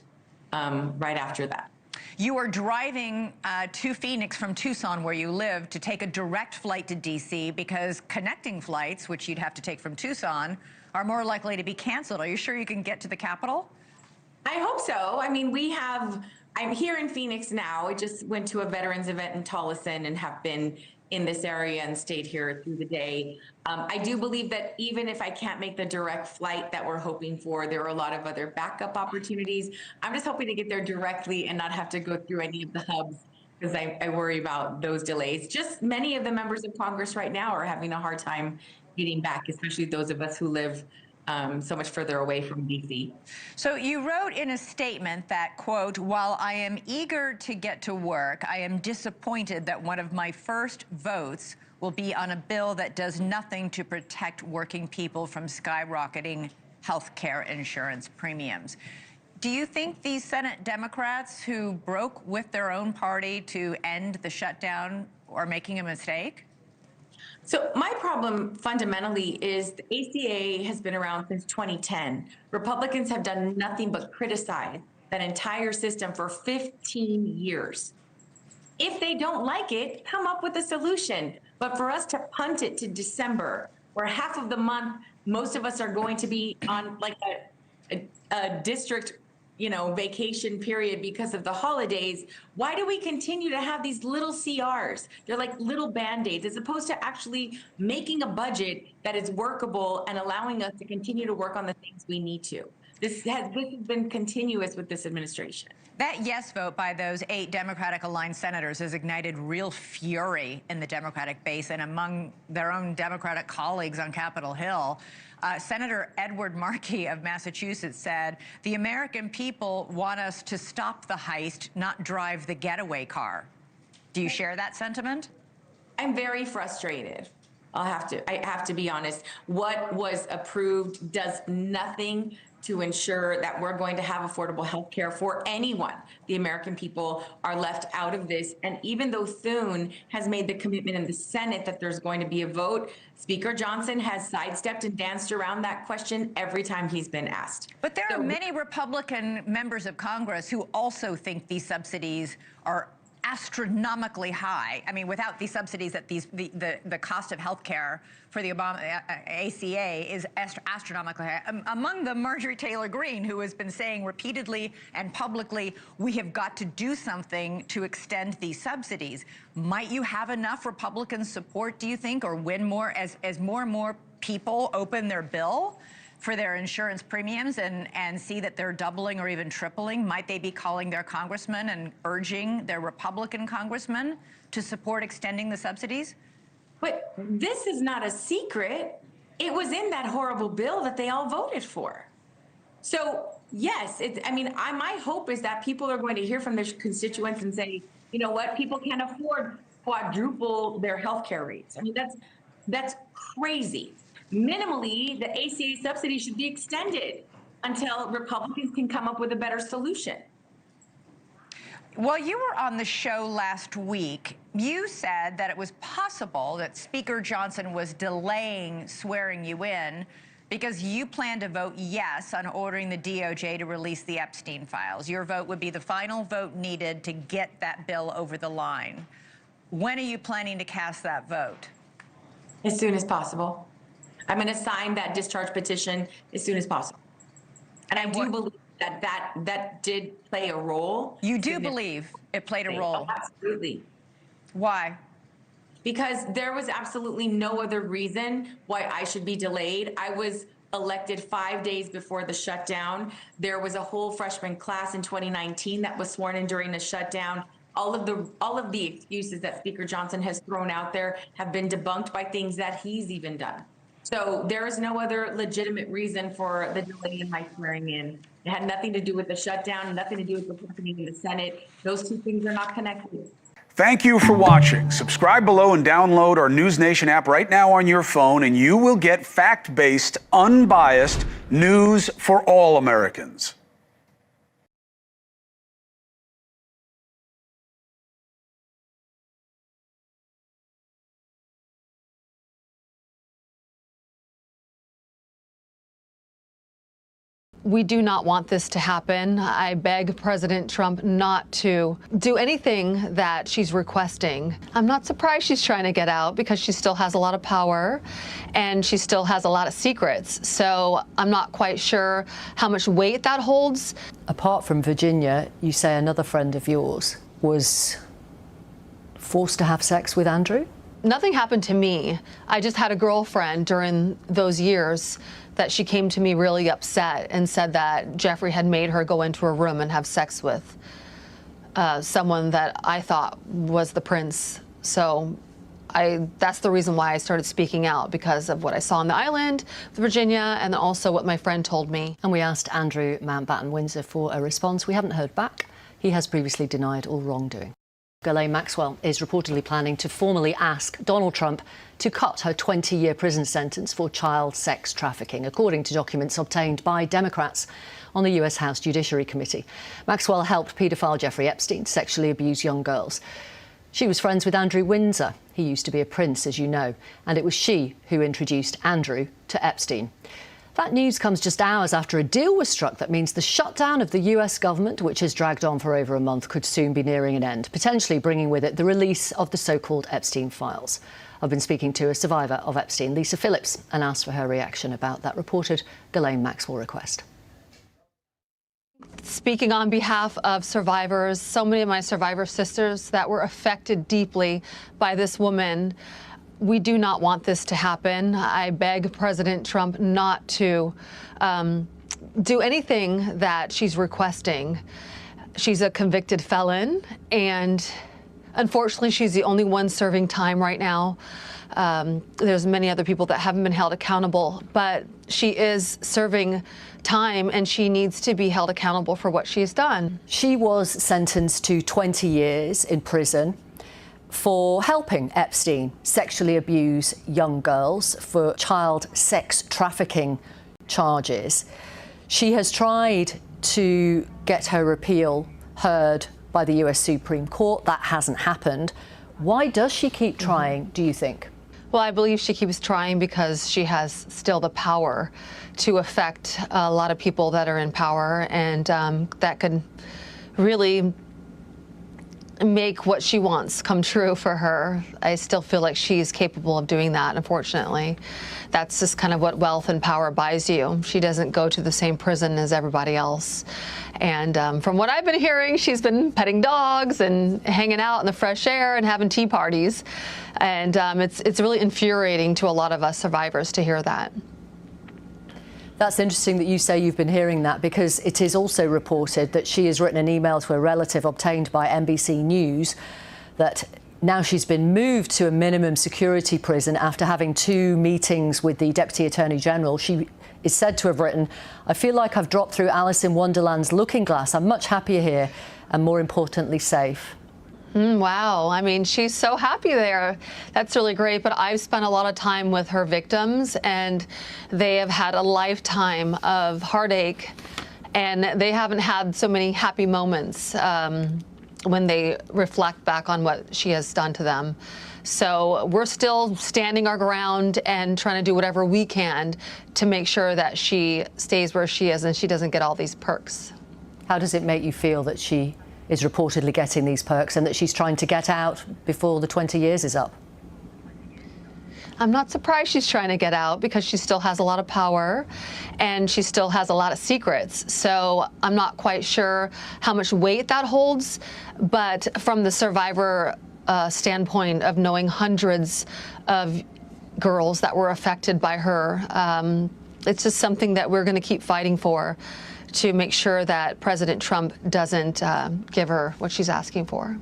right after that.
You are driving to Phoenix from Tucson, where you live, to take a direct flight to D.C. because connecting flights, which you'd have to take from Tucson, are more likely to be canceled. Are you sure you can get to the Capitol?
I hope so. I mean, I'm here in Phoenix now. I just went to a veterans event in Tolleson and have been in this area and stayed here through the day. I do believe that even if I can't make the direct flight that we're hoping for, there are a lot of other backup opportunities. I'm just hoping to get there directly and not have to go through any of the hubs, because I worry about those delays. Just many of the members of Congress right now are having a hard time getting back, especially those of us who live so much further away from D.C.
So you wrote in a statement that, quote, while I am eager to get to work, I am disappointed that one of my first votes will be on a bill that does nothing to protect working people from skyrocketing health care insurance premiums. Do you think these Senate Democrats who broke with their own party to end the shutdown are making a mistake?
So my problem fundamentally is the ACA has been around since 2010. Republicans have done nothing but criticize that entire system for 15 years. If they don't like it, come up with a solution. But for us to punt it to December, where half of the month, most of us are going to be on like a district, vacation period because of the holidays, why do we continue to have these little CRs? They're like little Band-Aids, as opposed to actually making a budget that is workable and allowing us to continue to work on the things we need to. This has been continuous with this administration.
That yes vote by those 8 Democratic-aligned senators has ignited real fury in the Democratic base and among their own Democratic colleagues on Capitol Hill. Senator Edward Markey of Massachusetts said, "The American people want us to stop the heist, not drive the getaway car." Do you share that sentiment?
I'm very frustrated. I have to be honest. What was approved does nothing to ensure that we're going to have affordable health care for anyone. The American people are left out of this. And even though Thune has made the commitment in the Senate that there's going to be a vote, Speaker Johnson has sidestepped and danced around that question every time he's been asked.
But there are many Republican members of Congress who also think these subsidies are astronomically high. I mean, without these subsidies, that the cost of health care for the Obama ACA is astronomically high. Among them, Marjorie Taylor Greene, who has been saying repeatedly and publicly, we have got to do something to extend these subsidies. Might you have enough Republican support, do you think, or win more as more and more people open their bill for their insurance premiums and see that they're doubling or even tripling? Might they be calling their congressmen and urging their Republican congressmen to support extending the subsidies?
But this is not a secret. It was in that horrible bill that they all voted for. So yes, my hope is that people are going to hear from their constituents and say, you know what, people can't afford quadruple their health care rates. I mean, that's crazy. Minimally, the ACA subsidy should be extended until Republicans can come up with a better solution.
Well, you were on the show last week. You said that it was possible that Speaker Johnson was delaying swearing you in because you plan to vote yes on ordering the DOJ to release the Epstein files. Your vote would be the final vote needed to get that bill over the line. When are you planning to cast that vote?
As soon as possible. I'm going to sign that discharge petition as soon as possible. And I do believe that did play a role.
You do believe it played a role?
Absolutely.
Why?
Because there was absolutely no other reason why I should be delayed. I was elected 5 days before the shutdown. There was a whole freshman class in 2019 that was sworn in during the shutdown. All of the excuses that Speaker Johnson has thrown out there have been debunked by things that he's even done. So there is no other legitimate reason for the delay in my swearing in. It had nothing to do with the shutdown, nothing to do with what's happening in the Senate. Those two things are not connected.
Thank you for watching. Subscribe below and download our News Nation app right now on your phone, and you will get fact-based, unbiased news for all Americans.
We do not want this to happen. I beg President Trump not to do anything that she's requesting. I'm not surprised she's trying to get out because she still has a lot of power and she still has a lot of secrets. So I'm not quite sure how much weight that holds.
Apart from Virginia, you say another friend of yours was forced to have sex with Andrew?
Nothing happened to me. I just had a girlfriend during those years that she came to me really upset and said that Jeffrey had made her go into a room and have sex with someone that I thought was the prince. So that's the reason why I started speaking out, because of what I saw on the island, Virginia, and also what my friend told me.
And we asked Andrew Mountbatten Windsor for a response. We haven't heard back. He has previously denied all wrongdoing. Ghislaine Maxwell is reportedly planning to formally ask Donald Trump to cut her 20-year prison sentence for child sex trafficking, according to documents obtained by Democrats on the U.S. House Judiciary Committee. Maxwell helped paedophile Jeffrey Epstein sexually abuse young girls. She was friends with Andrew Windsor. He used to be a prince, as you know, and it was she who introduced Andrew to Epstein. That news comes just hours after a deal was struck that means the shutdown of the US government, which has dragged on for over a month, could soon be nearing an end, potentially bringing with it the release of the so-called Epstein files. I've been speaking to a survivor of Epstein, Lisa Phillips, and asked for her reaction about that reported Ghislaine Maxwell request.
Speaking on behalf of survivors, so many of my survivor sisters that were affected deeply by this woman, we do not want this to happen. I beg President Trump not to do anything that she's requesting. She's a convicted felon, and unfortunately, she's the only one serving time right now. There's many other people that haven't been held accountable, but she is serving time, and she needs to be held accountable for what she's done.
She was sentenced to 20 years in prison for helping Epstein sexually abuse young girls for child sex trafficking charges. She has tried to get her appeal heard by the US Supreme Court. That hasn't happened. Why does she keep trying, do you think?
Well, I believe she keeps trying because she has still the power to affect a lot of people that are in power, and that could really make what she wants come true for her. I still feel like she's capable of doing that, unfortunately. That's just kind of what wealth and power buys you. She doesn't go to the same prison as everybody else. And from what I've been hearing, she's been petting dogs and hanging out in the fresh air and having tea parties. And it's really infuriating to a lot of us survivors to hear that.
That's interesting that you say you've been hearing that, because it is also reported that she has written an email to a relative obtained by NBC News that now she's been moved to a minimum security prison after having 2 meetings with the Deputy Attorney General. She is said to have written, "I feel like I've dropped through Alice in Wonderland's looking glass. I'm much happier here and more importantly safe."
Wow. I mean, she's so happy there. That's really great. But I've spent a lot of time with her victims, and they have had a lifetime of heartache, and they haven't had so many happy moments when they reflect back on what she has done to them. So we're still standing our ground and trying to do whatever we can to make sure that she stays where she is and she doesn't get all these perks.
How does it make you feel that she is reportedly getting these perks and that she's trying to get out before the 20 years is up?
I'm not surprised she's trying to get out, because she still has a lot of power and she still has a lot of secrets. So I'm not quite sure how much weight that holds, but from the survivor standpoint of knowing hundreds of girls that were affected by her, it's just something that we're going to keep fighting for, to make sure that President Trump doesn't give her what she's asking for.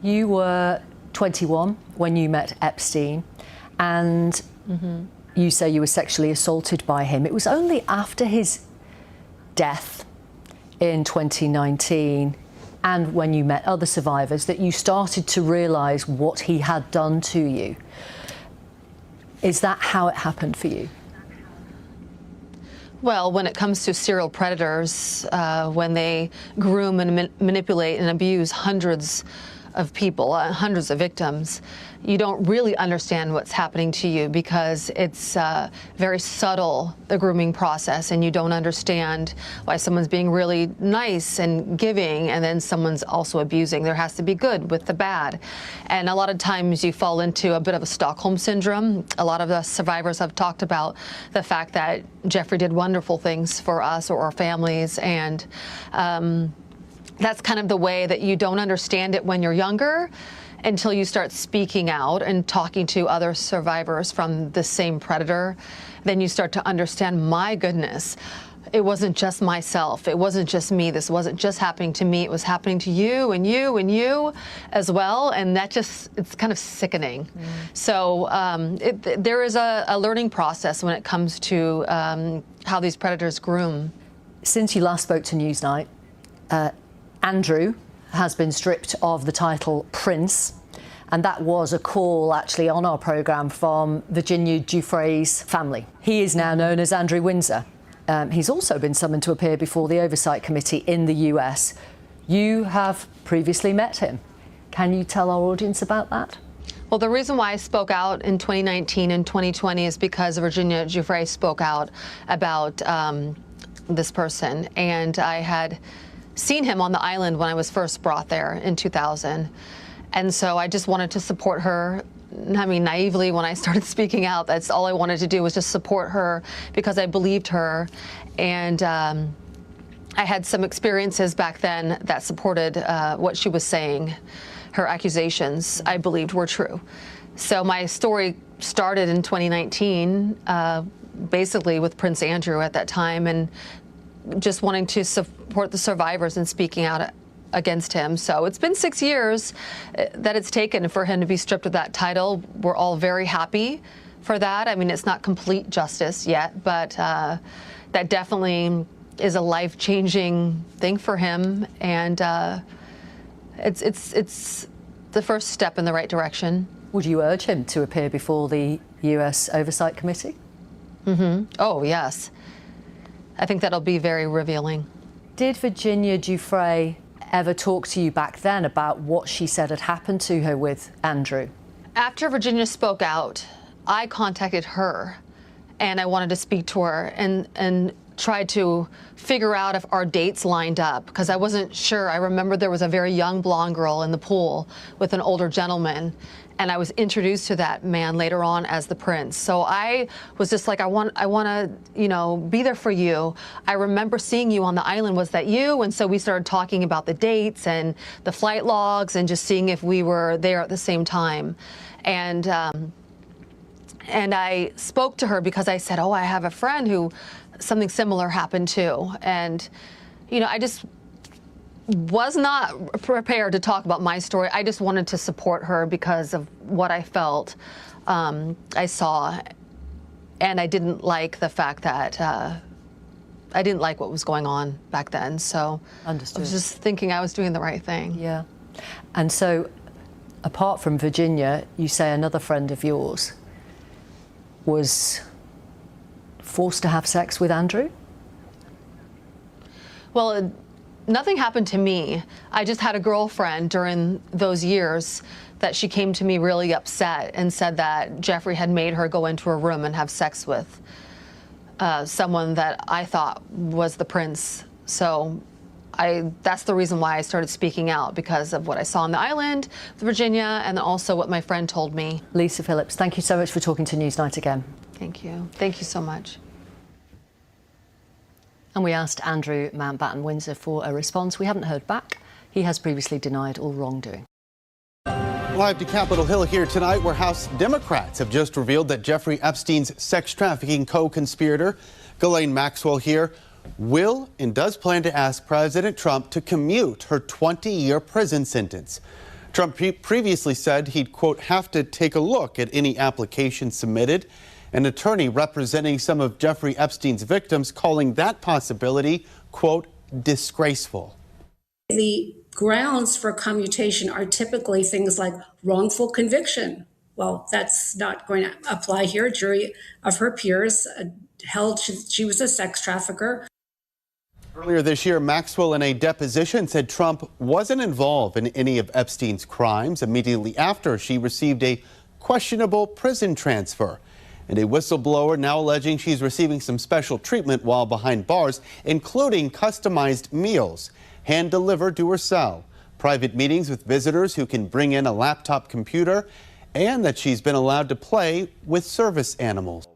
You were 21 when you met Epstein, and you say you were sexually assaulted by him. It was only after his death in 2019 and when you met other survivors that you started to realise what he had done to you. Is that how it happened for you?
Well, when it comes to serial predators, when they groom and manipulate and abuse hundreds of people, hundreds of victims, you don't really understand what's happening to you, because it's very subtle, the grooming process, and you don't understand why someone's being really nice and giving and then someone's also abusing. There has to be good with the bad. And a lot of times you fall into a bit of a Stockholm syndrome. A lot of the survivors have talked about the fact that Jeffrey did wonderful things for us or our families, and that's kind of the way that you don't understand it when you're younger, until you start speaking out and talking to other survivors from the same predator. Then you start to understand, my goodness, it wasn't just myself. It wasn't just me. This wasn't just happening to me. It was happening to you and you and you as well. And that just, it's kind of sickening. So there is a learning process when it comes to how these predators groom.
Since you last spoke to Newsnight, Andrew has been stripped of the title Prince. And that was a call, actually, on our programme from Virginia Giuffre's family. He is now known as Andrew Windsor. He's also been summoned to appear before the Oversight Committee in the US. You have previously met him. Can you tell our audience about that?
Well, the reason why I spoke out in 2019 and 2020 is because Virginia Giuffre spoke out about this person. And I had seen him on the island when I was first brought there in 2000. And so I just wanted to support her. I mean, naively, when I started speaking out, that's all I wanted to do was just support her because I believed her. And I had some experiences back then that supported what she was saying. Her accusations, I believed, were true. So my story started in 2019, basically with Prince Andrew at that time, and just wanting to support the survivors and speaking out against him. So it's been 6 years that it's taken for him to be stripped of that title. We're all very happy for that. I mean, it's not complete justice yet, but that definitely is a life-changing thing for him, and it's the first step in the right direction.
Would you urge him to appear before the US Oversight Committee?
Oh, yes. I think that'll be very revealing.
Did Virginia Giuffre ever talk to you back then about what she said had happened to her with Andrew?
After Virginia spoke out, I contacted her, and I wanted to speak to her and tried to figure out if our dates lined up, because I wasn't sure. I remember there was a very young blonde girl in the pool with an older gentleman, and I was introduced to that man later on as the prince. So I was just like, I want to, you know, be there for you. I remember seeing you on the island. Was that you? And so we started talking about the dates and the flight logs and just seeing if we were there at the same time. And I spoke to her because I said, oh, I have a friend who something similar happened to. And, you know, I just was not prepared to talk about my story. I just wanted to support her because of what I felt I saw. And I didn't like the fact that I didn't like what was going on back then. So
Understood.
I was just thinking I was doing the right thing.
Yeah. And so, apart from Virginia, you say another friend of yours was forced to have sex with Andrew?
Well, nothing happened to me. I just had a girlfriend during those years that she came to me really upset and said that Jeffrey had made her go into a room and have sex with someone that I thought was the prince. So that's the reason why I started speaking out, because of what I saw on the island with Virginia and also what my friend told me.
Lisa Phillips, thank you so much for talking to Newsnight again.
Thank you. Thank you so much.
And we asked Andrew Mountbatten Windsor for a response. We haven't heard back. He has previously denied all wrongdoing.
Live to Capitol Hill here tonight, where House Democrats have just revealed that Jeffrey Epstein's sex trafficking co-conspirator, Ghislaine Maxwell here, will and does plan to ask President Trump to commute her 20-year prison sentence. Trump previously said he'd, quote, have to take a look at any application submitted. An attorney representing some of Jeffrey Epstein's victims calling that possibility, quote, disgraceful.
The grounds for commutation are typically things like wrongful conviction. Well, that's not going to apply here. A jury of her peers held she was a sex trafficker.
Earlier this year, Maxwell in a deposition said Trump wasn't involved in any of Epstein's crimes immediately after she received a questionable prison transfer. And a whistleblower now alleging she's receiving some special treatment while behind bars, including customized meals hand-delivered to her cell, private meetings with visitors who can bring in a laptop computer, and that she's been allowed to play with service animals.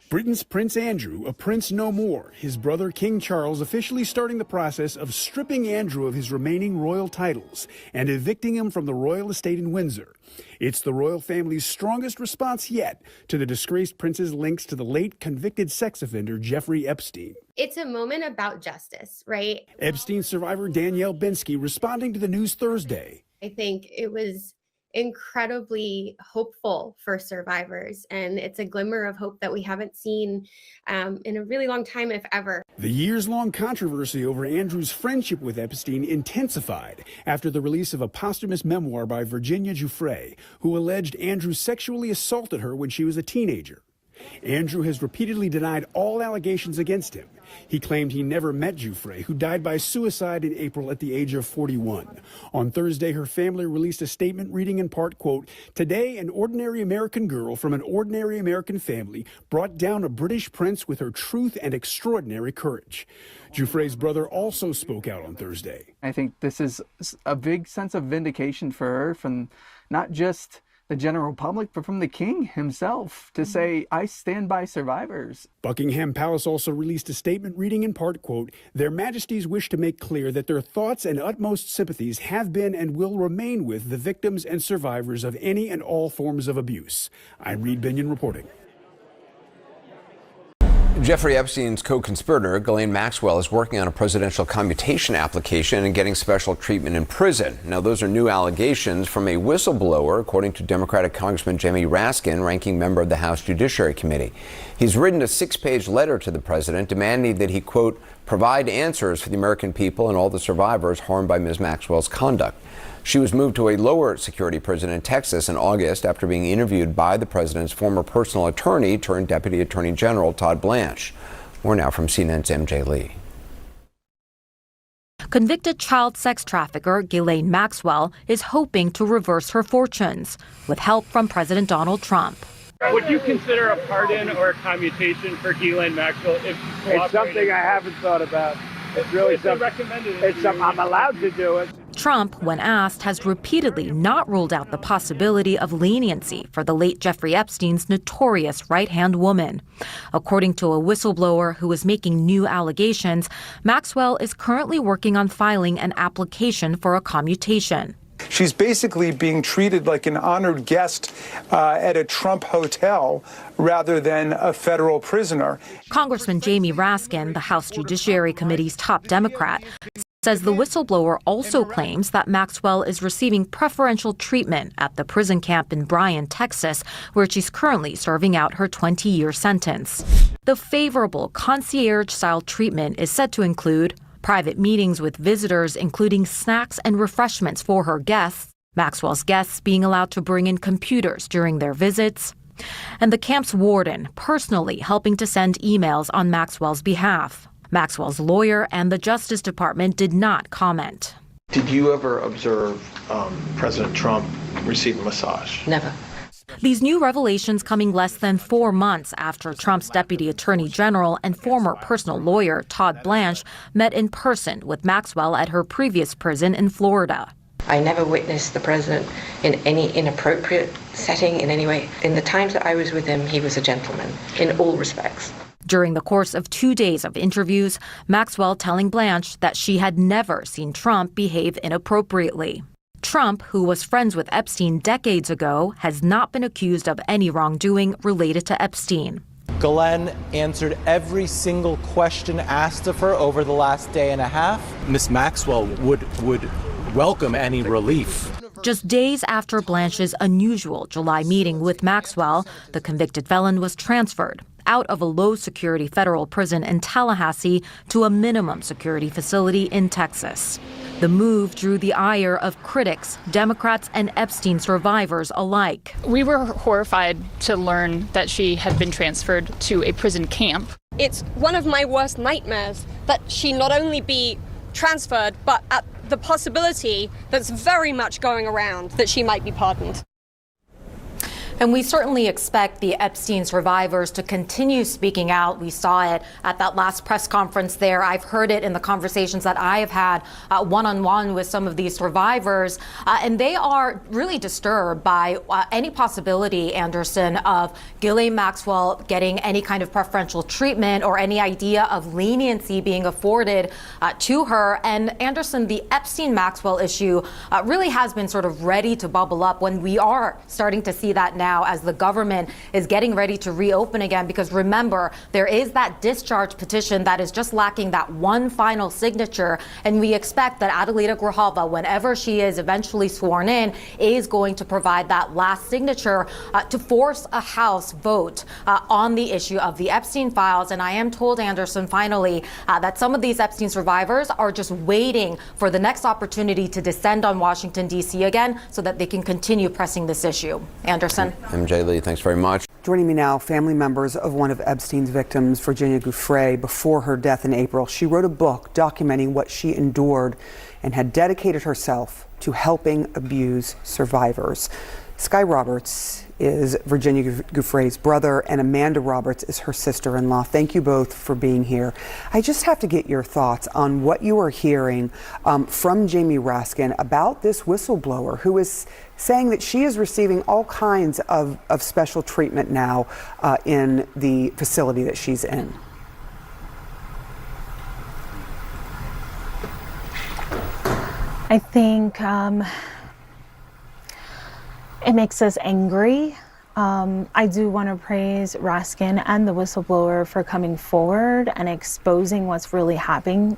Britain's Prince Andrew, a prince no more, his brother King Charles officially starting the process of stripping Andrew of his remaining royal titles and evicting him from the royal estate in Windsor. It's the royal family's strongest response yet to the disgraced prince's links to the late convicted sex offender Jeffrey Epstein.
It's a moment about justice, right?
Epstein survivor Danielle Binsky responding to the news Thursday.
I think it was incredibly hopeful for survivors. And it's a glimmer of hope that we haven't seen in a really long time, if ever.
The years-long controversy over Andrew's friendship with Epstein intensified after the release of a posthumous memoir by Virginia Giuffre, who alleged Andrew sexually assaulted her when she was a teenager. Andrew has repeatedly denied all allegations against him. He claimed he never met Giuffre, who died by suicide in April at the age of 41. On Thursday, her family released a statement reading in part, quote, "Today, an ordinary American girl from an ordinary American family brought down a British prince with her truth and extraordinary courage." Giuffre's brother also spoke out on Thursday.
I think this is a big sense of vindication for her from not just the general public, but from the king himself to say, I stand by survivors.
Buckingham Palace also released a statement reading in part, quote, "Their Majesties wish to make clear that their thoughts and utmost sympathies have been and will remain with the victims and survivors of any and all forms of abuse." I'm Reed Binion reporting.
Jeffrey Epstein's co-conspirator, Ghislaine Maxwell, is working on a presidential commutation application and getting special treatment in prison. Now, those are new allegations from a whistleblower, according to Democratic Congressman Jamie Raskin, ranking member of the House Judiciary Committee. He's written a 6-page letter to the president demanding that he, quote, provide answers for the American people and all the survivors harmed by Ms. Maxwell's conduct. She was moved to a lower security prison in Texas in August after being interviewed by the president's former personal attorney turned Deputy Attorney General Todd Blanche. More now from CNN's MJ Lee.
Convicted child sex trafficker Ghislaine Maxwell is hoping to reverse her fortunes with help from President Donald Trump.
Would you consider a pardon or a commutation for Ghislaine Maxwell if
it's something I haven't thought about. It's really something I'm allowed to do it.
Trump, when asked, has repeatedly not ruled out the possibility of leniency for the late Jeffrey Epstein's notorious right-hand woman. According to a whistleblower who is making new allegations, Maxwell is currently working on filing an application for a commutation.
She's basically being treated like an honored guest at a Trump hotel rather than a federal prisoner.
Congressman Jamie Raskin, the House Judiciary Committee's top Democrat, says the whistleblower also claims that Maxwell is receiving preferential treatment at the prison camp in Bryan, Texas, where she's currently serving out her 20-year sentence. The favorable concierge-style treatment is said to include private meetings with visitors, including snacks and refreshments for her guests, Maxwell's guests being allowed to bring in computers during their visits, and the camp's warden personally helping to send emails on Maxwell's behalf. Maxwell's lawyer and the Justice Department did not comment.
Did you ever observe President Trump receive a massage?
Never. These new revelations coming less than 4 months after Trump's Deputy Attorney General and former personal lawyer Todd Blanche met in person with Maxwell at her previous prison in Florida.
I never witnessed the president in any inappropriate setting in any way. In the times that I was with him, he was a gentleman in all respects.
During the course of 2 days of interviews, Maxwell telling Blanche that she had never seen Trump behave inappropriately. Trump, who was friends with Epstein decades ago, has not been accused of any wrongdoing related to Epstein.
Ghislaine answered every single question asked of her over the last day and a half. Ms. Maxwell would welcome any relief.
Just days after Blanche's unusual July meeting with Maxwell, the convicted felon was transferred out of a low-security federal prison in Tallahassee to a minimum security facility in Texas. The move drew the ire of critics, Democrats, and Epstein survivors alike.
We were horrified to learn that she had been transferred to a prison camp.
It's one of my worst nightmares that she not only be transferred, but at the possibility that's very much going around that she might be pardoned.
And we certainly expect the Epstein survivors to continue speaking out. We saw it at that last press conference there. I've heard it in the conversations that I have had one-on-one with some of these survivors. And they are really disturbed by any possibility, Anderson, of Ghislaine Maxwell getting any kind of preferential treatment or any idea of leniency being afforded to her. And Anderson, the Epstein-Maxwell issue really has been sort of ready to bubble up when we are starting to see that now as the government is getting ready to reopen again, because remember, there is that discharge petition that is just lacking that one final signature. And we expect that Adelita Grijalva, whenever she is eventually sworn in, is going to provide that last signature to force a House vote on the issue of the Epstein files. And I am told, Anderson, finally, that some of these Epstein survivors are just waiting for the next opportunity to descend on Washington, D.C. again so that they can continue pressing this issue. Anderson.
MJ Lee, thanks very much.
Joining me now, family members of one of Epstein's victims, Virginia Giuffre, before her death in April. She wrote a book documenting what she endured and had dedicated herself to helping abuse survivors. Sky Roberts is Virginia Giuffre's brother, and Amanda Roberts is her sister-in-law. Thank you both for being here. I just have to get your thoughts on what you are hearing from Jamie Raskin about this whistleblower who is saying that she is receiving all kinds of special treatment now in the facility that she's in.
I think it makes us angry. I do want to praise Raskin and the whistleblower for coming forward and exposing what's really happening.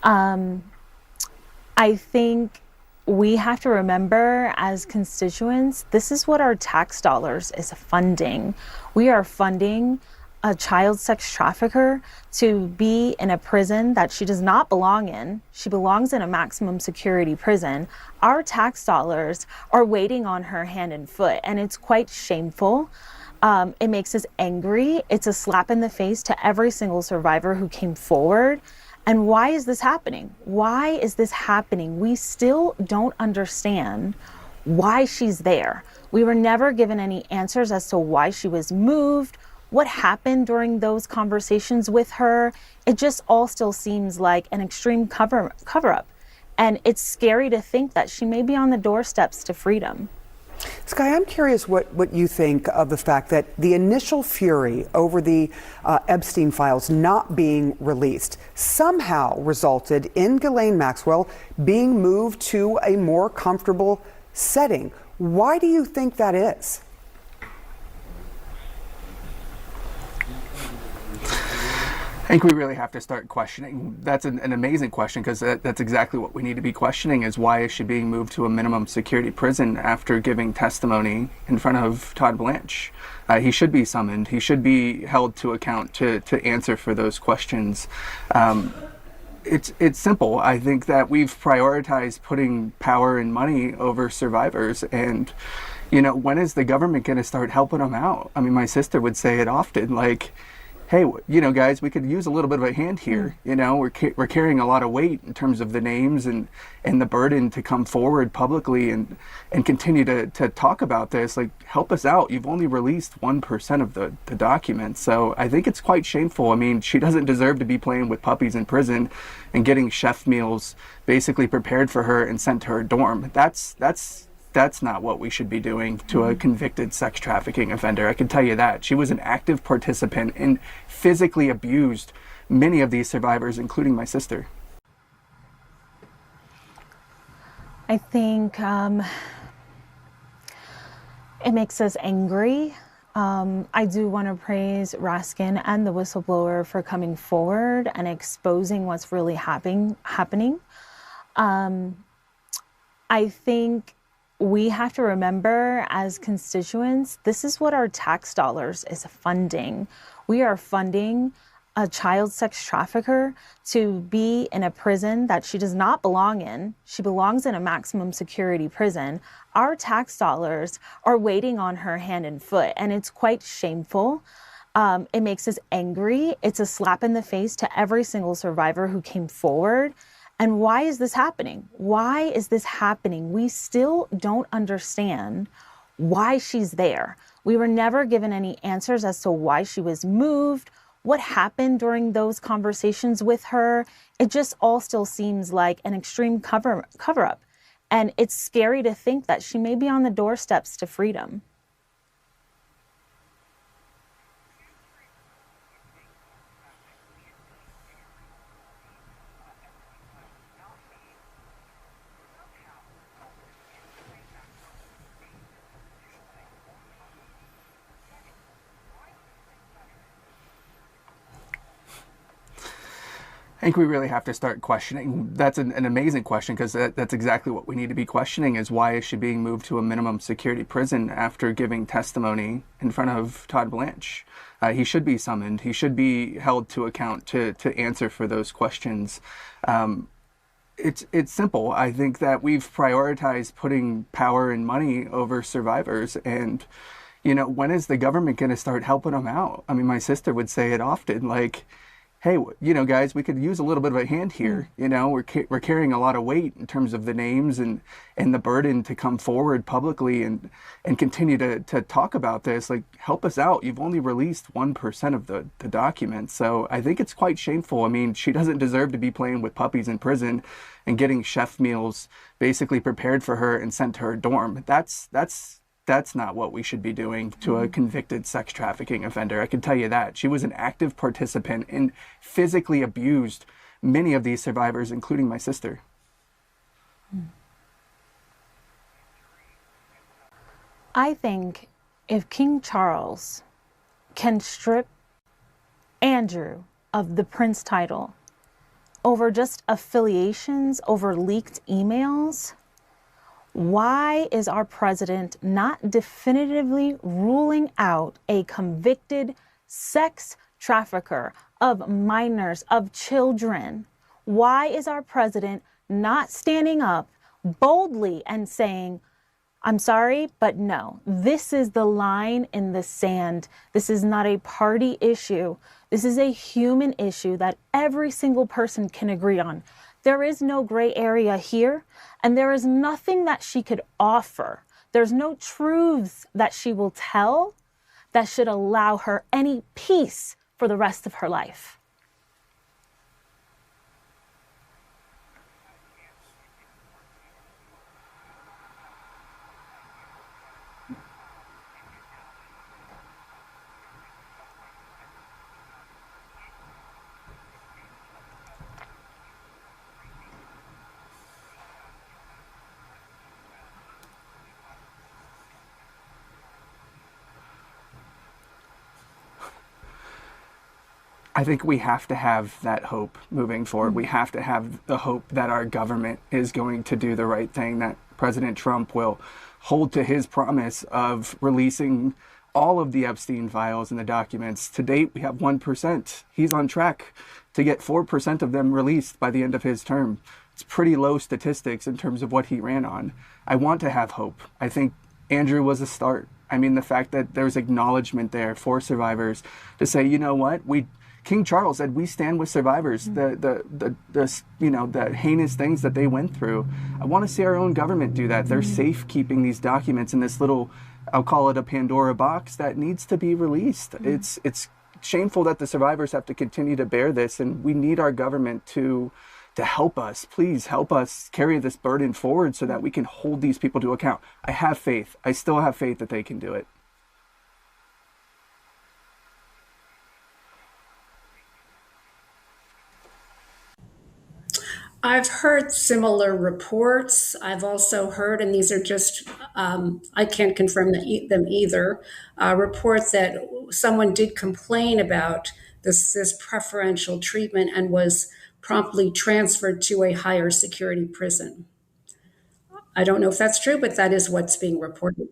I think we have to remember as constituents, this is what our tax dollars is funding. We are funding a child sex trafficker to be in a prison that she does not belong in. She belongs in a maximum security prison. Our tax dollars are waiting on her hand and foot, and it's quite shameful. It makes us angry. It's a slap in the face to every single survivor who came forward. And why is this happening? Why is this happening? We still don't understand why she's there. We were never given any answers as to why she was moved, what happened during those conversations with her. It just all still seems like an extreme cover-up. And it's scary to think that she may be on the doorsteps to freedom.
Sky, I'm curious what you think of the fact that the initial fury over the Epstein files not being released somehow resulted in Ghislaine Maxwell being moved to a more comfortable setting. Why do you think that is?
I think we really have to start questioning. That's an amazing question, because that's exactly what we need to be questioning, is why is she being moved to a minimum security prison after giving testimony in front of Todd Blanche? He should be summoned. He should be held to account to answer for those questions. It's simple. I think that we've prioritized putting power and money over survivors, and when is the government going to start helping them out? I mean, my sister would say it often, like, hey, guys, we could use a little bit of a hand here. We're carrying a lot of weight in terms of the names and the burden to come forward publicly and continue to talk about this. Like, help us out. You've only released 1% of the documents. So I think it's quite shameful. I mean, she doesn't deserve to be playing with puppies in prison and getting chef meals basically prepared for her and sent to her dorm. That's not what we should be doing to a convicted sex trafficking offender. I can tell you that. She was an active participant and physically abused many of these survivors, including my sister.
I think it makes us angry. I do want to praise Raskin and the whistleblower for coming forward and exposing what's really happening. I think we have to remember as constituents, this is what our tax dollars is funding. We are funding a child sex trafficker to be in a prison that she does not belong in. She belongs in a maximum security prison. Our tax dollars are waiting on her hand and foot, and it's quite shameful. It makes us angry. It's a slap in the face to every single survivor who came forward. And why is this happening? Why is this happening? We still don't understand why she's there. We were never given any answers as to why she was moved, what happened during those conversations with her. It just all still seems like an extreme cover-up. And it's scary to think that she may be on the doorsteps to freedom.
I think we really have to start questioning. That's an amazing question, because that's exactly what we need to be questioning, is why is she being moved to a minimum security prison after giving testimony in front of Todd Blanche? He should be summoned. He should be held to account to answer for those questions. It's simple. I think that we've prioritized putting power and money over survivors. And, when is the government going to start helping them out? I mean, my sister would say it often, like, hey, guys, we could use a little bit of a hand here. We're carrying a lot of weight in terms of the names and the burden to come forward publicly and continue to talk about this. Like, help us out. You've only released 1% of the documents. So I think it's quite shameful. I mean, she doesn't deserve to be playing with puppies in prison and getting chef meals basically prepared for her and sent to her dorm. That's not what we should be doing to a convicted sex trafficking offender. I can tell you that. She was an active participant and physically abused many of these survivors, including my sister.
I think if King Charles can strip Andrew of the prince title over just affiliations, over leaked emails, why is our president not definitively ruling out a convicted sex trafficker of minors, of children? Why is our president not standing up boldly and saying, I'm sorry, but no, this is the line in the sand. This is not a party issue. This is a human issue that every single person can agree on. There is no gray area here, and there is nothing that she could offer. There's no truths that she will tell that should allow her any peace for the rest of her life.
I think we have to have that hope moving forward. We have to have the hope that our government is going to do the right thing, that President Trump will hold to his promise of releasing all of the Epstein files and the documents. To date, we have 1%. He's on track to get 4% of them released by the end of his term. It's pretty low statistics in terms of what he ran on. I want to have hope. I think Andrew was a start. I mean, the fact that there's acknowledgement there for survivors to say, you know what, King Charles said, we stand with survivors, the heinous things that they went through. I want to see our own government do that. They're safe keeping these documents in this little, I'll call it a Pandora box that needs to be released. It's shameful that the survivors have to continue to bear this, and we need our government to help us. Please help us carry this burden forward so that we can hold these people to account. I have faith. I still have faith that they can do it.
I've heard similar reports. I've also heard, and these are just, I can't confirm them either, reports that someone did complain about this preferential treatment and was promptly transferred to a higher security prison. I don't know if that's true, but that is what's being reported.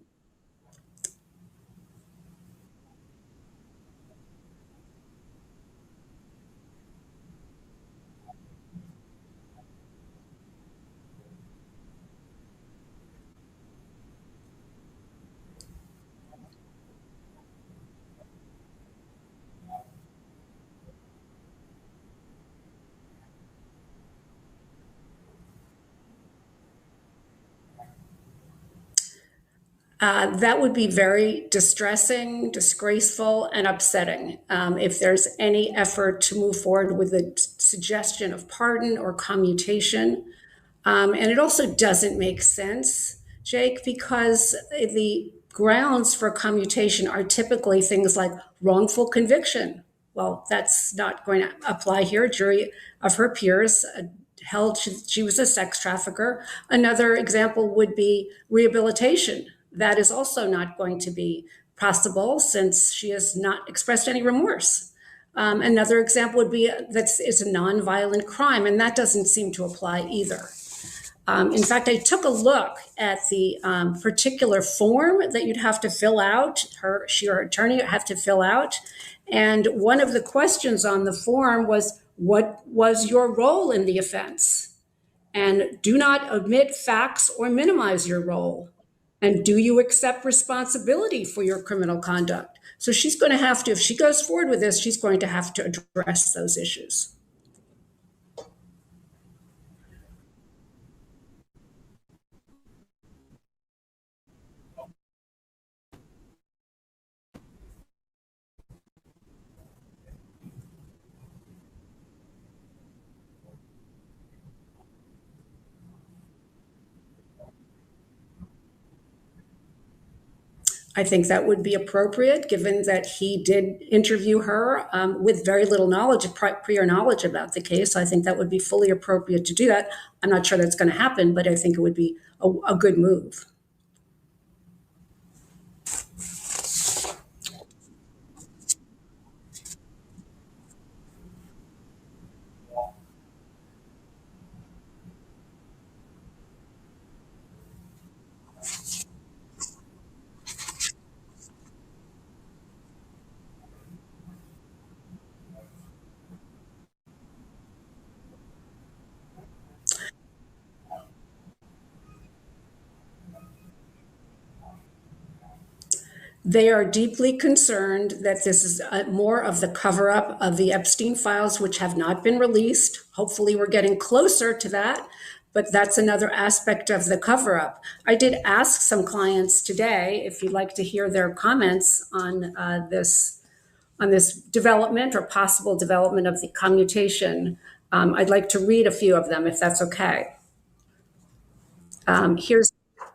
That would be very distressing, disgraceful, and upsetting if there's any effort to move forward with a suggestion of pardon or commutation. And it also doesn't make sense, Jake, because the grounds for commutation are typically things like wrongful conviction. Well, that's not going to apply here. A jury of her peers held she was a sex trafficker. Another example would be rehabilitation. That is also not going to be possible since she has not expressed any remorse. Another example would be that it's a nonviolent crime, and that doesn't seem to apply either. In fact, I took a look at the particular form that you'd have to fill out, your attorney would have to fill out. And one of the questions on the form was, what was your role in the offense? And do not omit facts or minimize your role. And do you accept responsibility for your criminal conduct? So she's going to have to, if she goes forward with this, she's going to have to address those issues. I think that would be appropriate, given that he did interview her with very little knowledge, prior knowledge about the case. I think that would be fully appropriate to do that. I'm not sure that's going to happen, but I think it would be a good move. They are deeply concerned that this is more of the cover-up of the Epstein files, which have not been released. Hopefully we're getting closer to that, but that's another aspect of the cover-up. I did ask some clients today if you'd like to hear their comments on this development or possible development of the commutation. I'd like to read a few of them, if that's okay.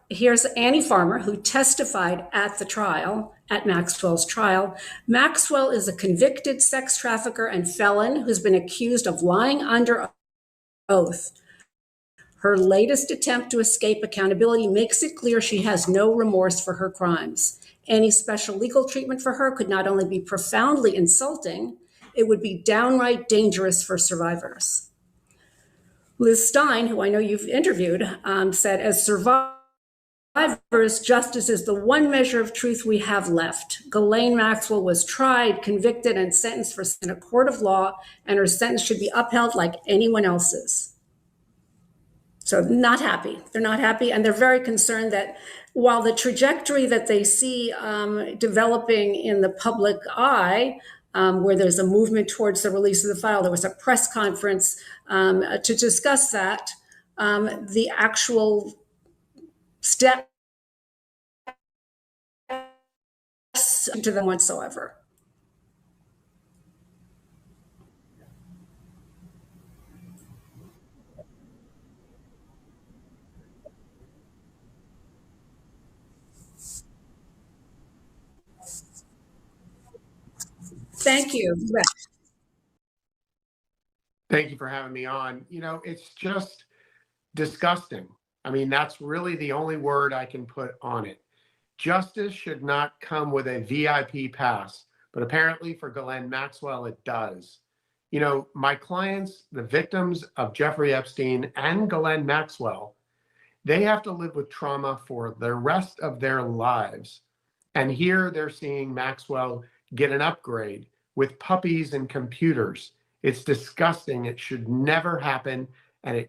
Here's Annie Farmer, who testified at the trial, at Maxwell's trial. Maxwell is a convicted sex trafficker and felon who's been accused of lying under oath. Her latest attempt to escape accountability makes it clear she has no remorse for her crimes. Any special legal treatment for her could not only be profoundly insulting, it would be downright dangerous for survivors. Liz Stein, who I know you've interviewed, said, as survivors, justice is the one measure of truth we have left. Ghislaine Maxwell was tried, convicted, and sentenced in a court of law, and her sentence should be upheld like anyone else's. So not happy. They're not happy, and they're very concerned that while the trajectory that they see developing in the public eye, where there's a movement towards the release of the file, there was a press conference to discuss that, the actual step to them whatsoever. Thank you.
Thank you for having me on. You know, it's just disgusting. I mean, that's really the only word I can put on it. Justice should not come with a VIP pass, but apparently for Ghislaine Maxwell, it does. You know, my clients, the victims of Jeffrey Epstein and Ghislaine Maxwell, they have to live with trauma for the rest of their lives. And here they're seeing Maxwell get an upgrade with puppies and computers. It's disgusting. It should never happen. And it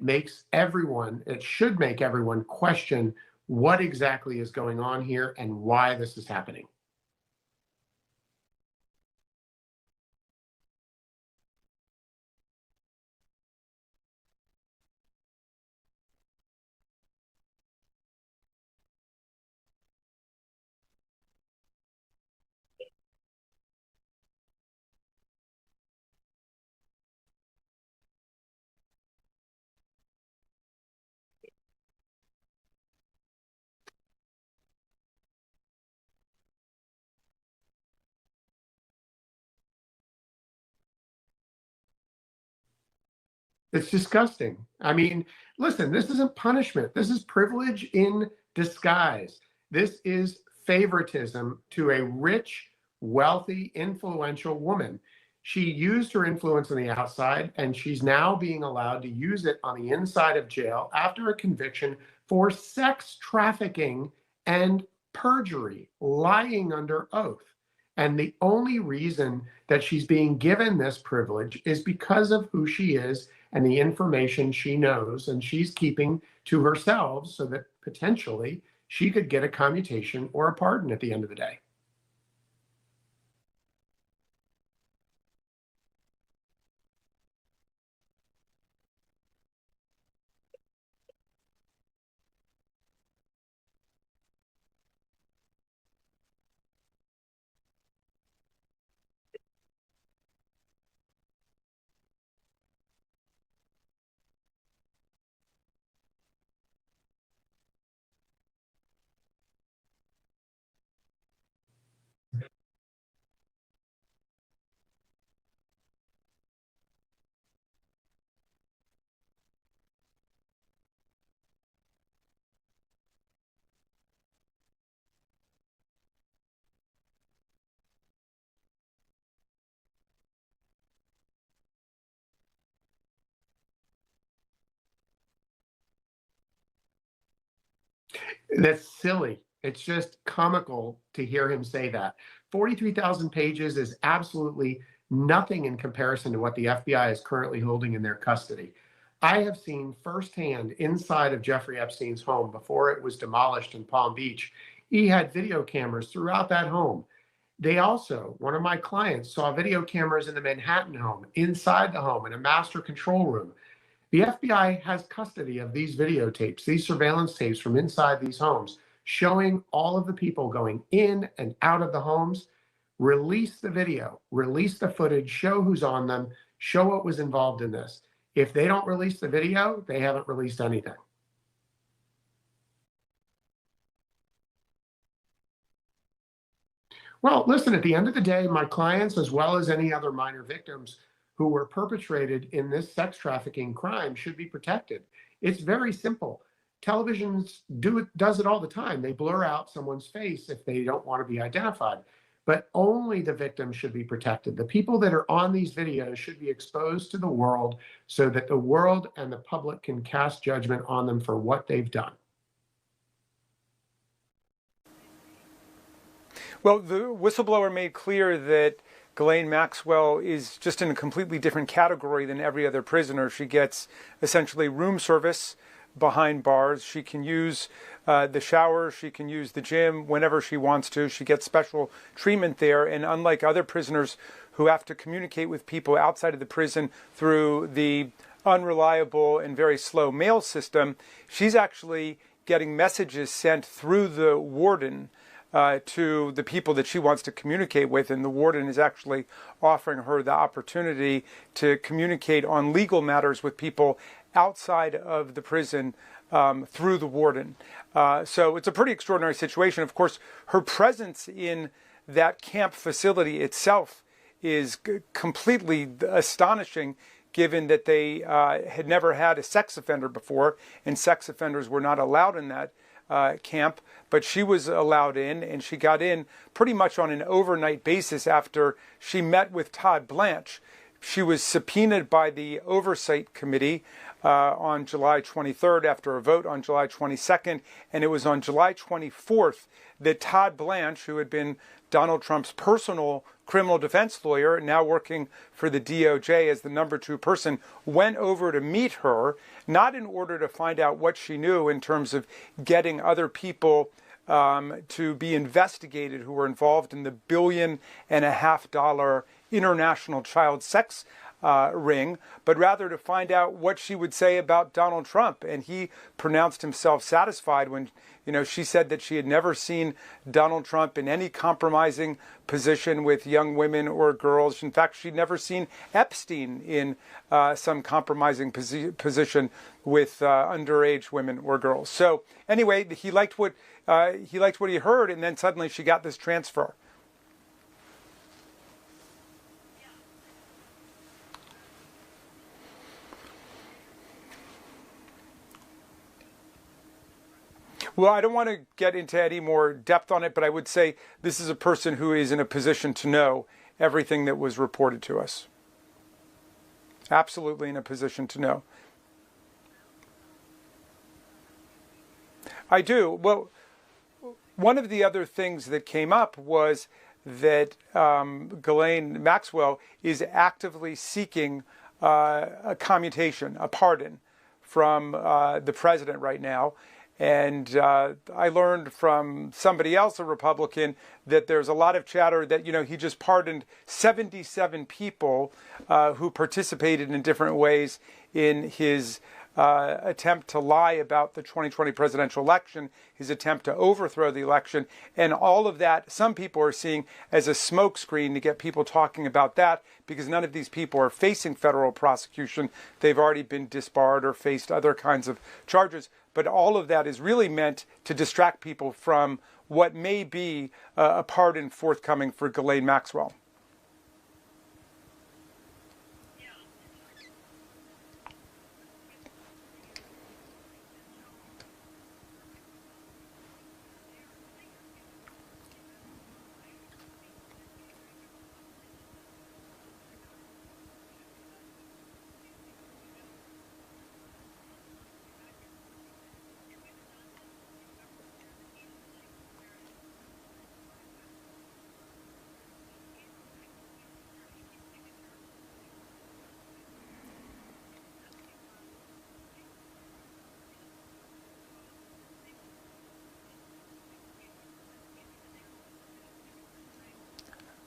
should make everyone question what exactly is going on here and why this is happening. It's disgusting. I mean, listen, this isn't punishment. This is privilege in disguise. This is favoritism to a rich, wealthy, influential woman. She used her influence on the outside, and she's now being allowed to use it on the inside of jail after a conviction for sex trafficking and perjury, lying under oath. And the only reason that she's being given this privilege is because of who she is and the information she knows, and she's keeping to herself so that potentially she could get a commutation or a pardon at the end of the day. That's silly. It's just comical to hear him say that. 43,000 pages is absolutely nothing in comparison to what the FBI is currently holding in their custody. I have seen firsthand inside of Jeffrey Epstein's home before it was demolished in Palm Beach. He had video cameras throughout that home. They also, one of my clients saw video cameras in the Manhattan home, inside the home, in a master control room. The FBI has custody of these videotapes, these surveillance tapes from inside these homes, showing all of the people going in and out of the homes. Release the video, release the footage, show who's on them, show what was involved in this. If they don't release the video, they haven't released anything. Well, listen, at the end of the day, my clients, as well as any other minor victims who were perpetrated in this sex trafficking crime, should be protected. It's very simple. Televisions does it all the time. They blur out someone's face if they don't want to be identified. But only the victims should be protected. The people that are on these videos should be exposed to the world so that the world and the public can cast judgment on them for what they've done.
Well, the whistleblower made clear that Ghislaine Maxwell is just in a completely different category than every other prisoner. She gets essentially room service behind bars. She can use the shower. She can use the gym whenever she wants to. She gets special treatment there. And unlike other prisoners who have to communicate with people outside of the prison through the unreliable and very slow mail system, she's actually getting messages sent through the warden to the people that she wants to communicate with, and the warden is actually offering her the opportunity to communicate on legal matters with people outside of the prison through the warden. So it's a pretty extraordinary situation. Of course, her presence in that camp facility itself is completely astonishing, given that they had never had a sex offender before, and sex offenders were not allowed in that camp, but she was allowed in, and she got in pretty much on an overnight basis after she met with Todd Blanche. She was subpoenaed by the Oversight Committee on July 23rd after a vote on July 22nd, and it was on July 24th that Todd Blanche, who had been Donald Trump's personal criminal defense lawyer, now working for the DOJ as the #2 person, went over to meet her, not in order to find out what she knew in terms of getting other people to be investigated who were involved in the $1.5 billion international child sex ring, but rather to find out what she would say about Donald Trump. And he pronounced himself satisfied when, she said that she had never seen Donald Trump in any compromising position with young women or girls. In fact, she'd never seen Epstein in some compromising position with underage women or girls. So anyway, he liked what he heard, and then suddenly she got this transfer. Well, I don't want to get into any more depth on it, but I would say this is a person who is in a position to know, everything that was reported to us. Absolutely in a position to know. I do. Well, one of the other things that came up was that Ghislaine Maxwell is actively seeking a commutation, a pardon from the president right now. And I learned from somebody else, a Republican, that there's a lot of chatter that, he just pardoned 77 people who participated in different ways in his attempt to lie about the 2020 presidential election, his attempt to overthrow the election, and all of that some people are seeing as a smokescreen to get people talking about that, because none of these people are facing federal prosecution. They've already been disbarred or faced other kinds of charges. But all of that is really meant to distract people from what may be a pardon forthcoming for Ghislaine Maxwell.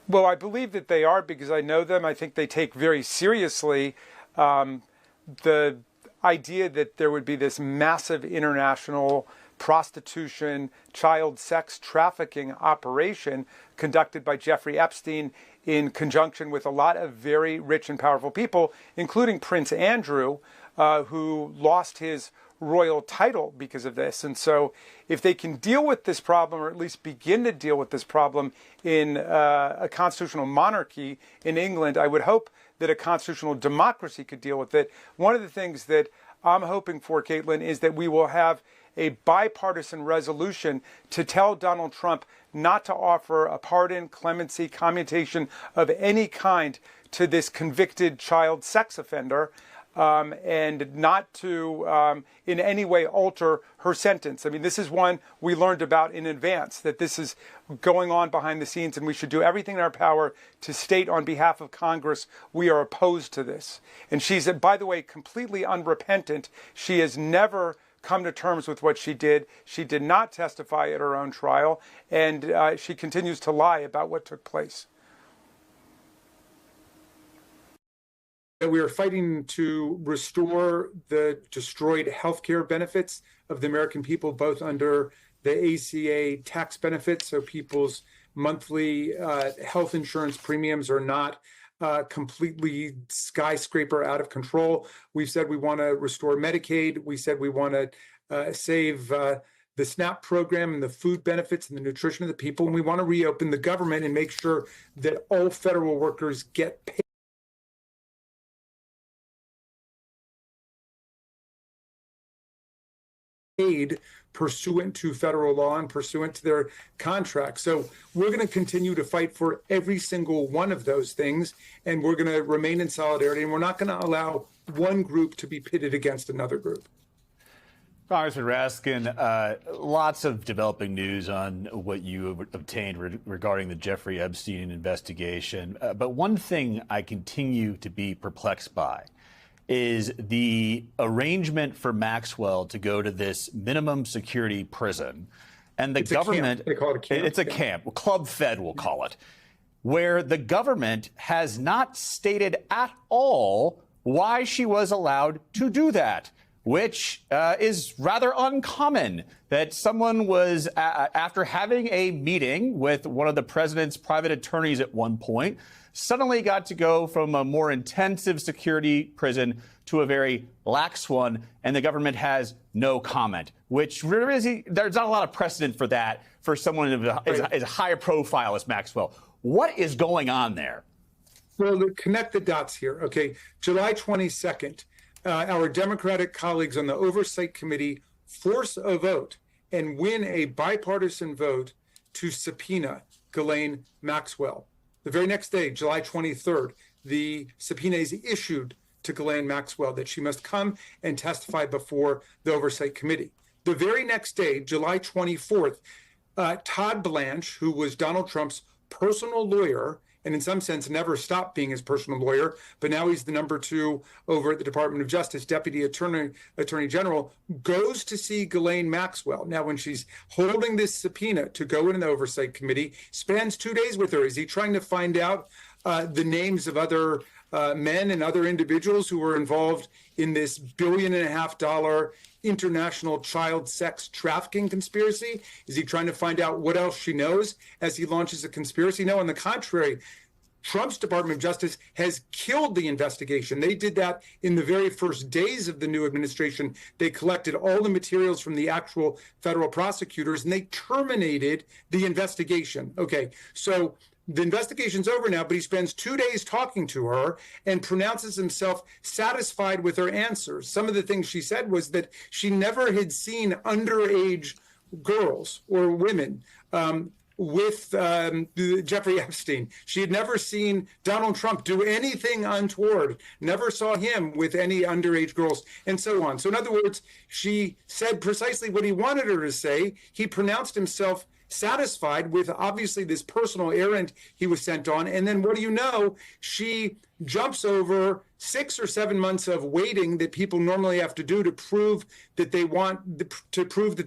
Well, I believe that they are, because I know them. I think they take very seriously the idea that there would be this massive international prostitution, child sex trafficking operation conducted by Jeffrey Epstein in conjunction with a lot of very rich and powerful people, including Prince Andrew, who lost his royal title because of this. And so if they can deal with this problem, or at least begin to deal with this problem in a constitutional monarchy in England, I would hope that a constitutional democracy could deal with it. One of the things that I'm hoping for, Caitlin, is that we will have a bipartisan resolution to tell Donald Trump not to offer a pardon, clemency, commutation of any kind to this convicted child sex offender, and not to in any way alter her sentence. I mean, this is one we learned about in advance, that this is going on behind the scenes, and we should do everything in our power to state on behalf of Congress we are opposed to this. And she's, by the way, completely unrepentant. She has never come to terms with what she did. She did not testify at her own trial, and she continues to lie about what took place.
We are fighting to restore the destroyed healthcare benefits of the American people, both under the ACA tax benefits, so people's monthly health insurance premiums are not completely skyscraper out of control. We've said we want to restore Medicaid. We said we want to save the SNAP program and the food benefits and the nutrition of the people. And we want to reopen the government and make sure that all federal workers get paid pursuant to federal law and pursuant to their contracts. So we're going to continue to fight for every single one of those things, and we're going to remain in solidarity, and we're not going to allow one group to be pitted against another group.
Congressman Raskin, lots of developing news on what you obtained regarding the Jeffrey Epstein investigation. But one thing I continue to be perplexed by is the arrangement for Maxwell to go to this minimum security prison. And the government,
they call it a camp.
It's a camp, Club Fed we'll call it, where the government has not stated at all why she was allowed to do that, which is rather uncommon, that someone was, after having a meeting with one of the president's private attorneys at one point, suddenly got to go from a more intensive security prison to a very lax one, and the government has no comment, which really, there's not a lot of precedent for that for someone as high a profile as Maxwell. What is going on there?
Well, connect the dots here. Okay, July 22nd, our Democratic colleagues on the Oversight Committee force a vote and win a bipartisan vote to subpoena Ghislaine Maxwell. The very next day, July 23rd, the subpoena is issued to Ghislaine Maxwell that she must come and testify before the Oversight Committee. The very next day, July 24th, Todd Blanche, who was Donald Trump's personal lawyer, and in some sense never stopped being his personal lawyer, but now he's the number 2 over at the Department of Justice, Deputy Attorney General, goes to see Ghislaine Maxwell. Now, when she's holding this subpoena to go in the Oversight Committee, spends 2 days with her. Is he trying to find out the names of other men and other individuals who were involved in this $1.5 billion international child sex trafficking conspiracy? Is he trying to find out what else she knows as he launches a conspiracy? No, on the contrary, Trump's Department of Justice has killed the investigation. They did that in the very first days of the new administration. They collected all the materials from the actual federal prosecutors and they terminated the investigation. Okay, so the investigation's over now, but he spends 2 days talking to her and pronounces himself satisfied with her answers. Some of the things she said was that she never had seen underage girls or women with Jeffrey Epstein. She had never seen Donald Trump do anything untoward, never saw him with any underage girls, and so on. So in other words, she said precisely what he wanted her to say. He pronounced himself satisfied with obviously this personal errand he was sent on. And then what do you know? She jumps over 6 or 7 months of waiting that people normally have to do to prove that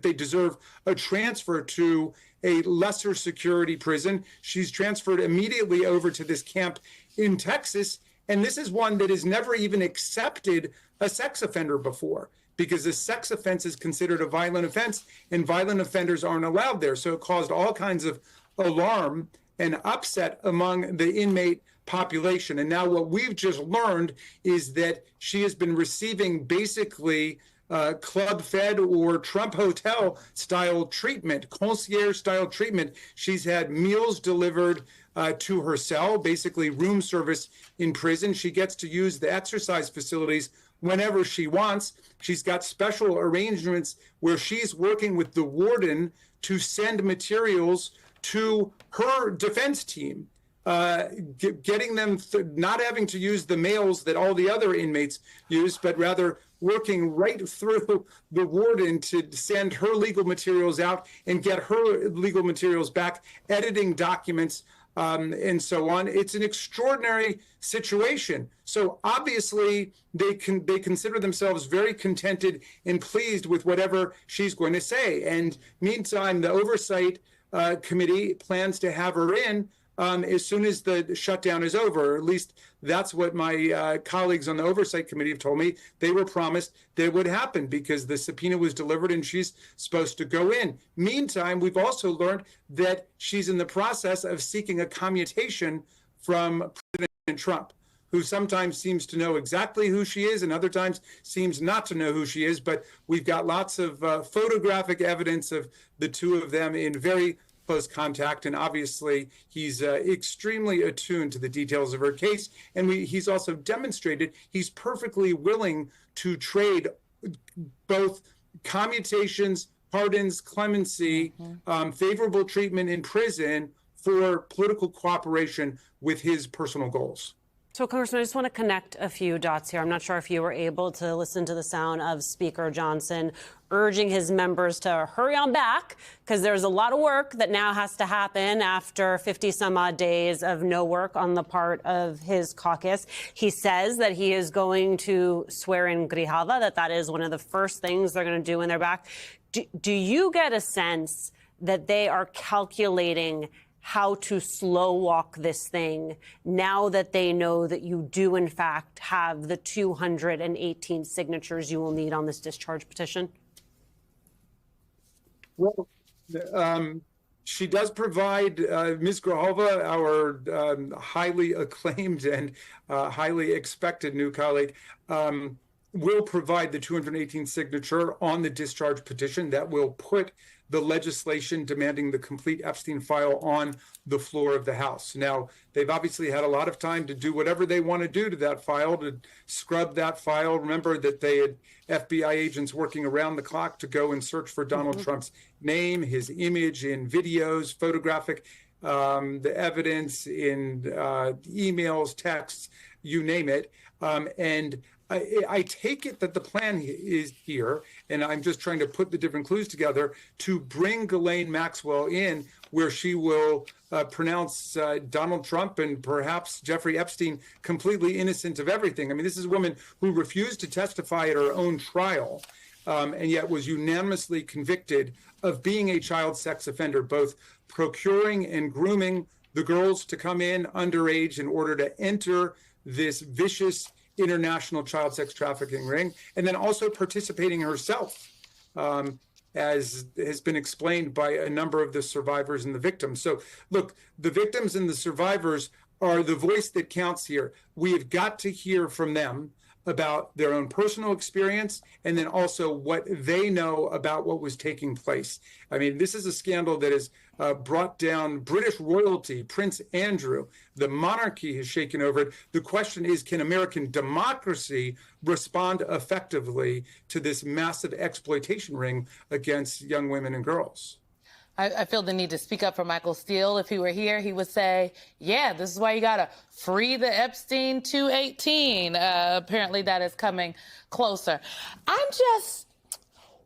they deserve a transfer to a lesser security prison. She's transferred immediately over to this camp in Texas. And this is one that has never even accepted a sex offender before, because a sex offense is considered a violent offense and violent offenders aren't allowed there. So it caused all kinds of alarm and upset among the inmate population. And now what we've just learned is that she has been receiving basically club fed or Trump hotel style treatment, concierge style treatment. She's had meals delivered to her cell, basically room service in prison. She gets to use the exercise facilities whenever she wants. She's got special arrangements where she's working with the warden to send materials to her defense team, getting them not having to use the mails that all the other inmates use, but rather working right through the warden to send her legal materials out and get her legal materials back, editing documents, and so on. It's an extraordinary situation. So obviously they consider themselves very contented and pleased with whatever she's going to say. And meantime, the Oversight Committee plans to have her in as soon as the shutdown is over. At least that's what my colleagues on the Oversight Committee have told me. They were promised that would happen because the subpoena was delivered and she's supposed to go in. Meantime, we've also learned that she's in the process of seeking a commutation from President Trump, who sometimes seems to know exactly who she is and other times seems not to know who she is. But we've got lots of photographic evidence of the two of them in very close contact, and obviously he's extremely attuned to the details of her case, and he's also demonstrated he's perfectly willing to trade both commutations, pardons, clemency, favorable treatment in prison for political cooperation with his personal goals.
So, Congressman, I just want to connect a few dots here. I'm not sure if you were able to listen to the sound of Speaker Johnson urging his members to hurry on back, because there's a lot of work that now has to happen after 50 some odd days of no work on the part of his caucus. He says that he is going to swear in Grijalva, that is one of the first things they're going to do when they're back. Do you get a sense that they are calculating how to slow walk this thing now that they know that you do, in fact, have the 218 signatures you will need on this discharge petition?
Well, she does provide, Ms. Grijalva, our highly acclaimed and highly expected new colleague, will provide the 218 signature on the discharge petition that will put the legislation demanding the complete Epstein file on the floor of the House. Now, they've obviously had a lot of time to do whatever they want to do to that file, to scrub that file. Remember that they had FBI agents working around the clock to go and search for Donald Trump's name, his image in videos, photographic the evidence in emails, texts, you name it. And I take it that the plan is here, and I'm just trying to put the different clues together to bring Ghislaine Maxwell in, where she will pronounce Donald Trump and perhaps Jeffrey Epstein completely innocent of everything. I mean, this is a woman who refused to testify at her own trial, and yet was unanimously convicted of being a child sex offender, both procuring and grooming the girls to come in underage in order to enter this vicious international child sex trafficking ring, and then also participating herself, as has been explained by a number of the survivors and the victims. So look, the victims and the survivors are the voice that counts here. We have got to hear from them about their own personal experience, and then also what they know about what was taking place. I mean, this is a scandal that has brought down British royalty, Prince Andrew. The monarchy has shaken over it. The question is, can American democracy respond effectively to this massive exploitation ring against young women and girls?
I feel the need to speak up for Michael Steele. If he were here, he would say, yeah, this is why you got to free the Epstein 218. Apparently that is coming closer.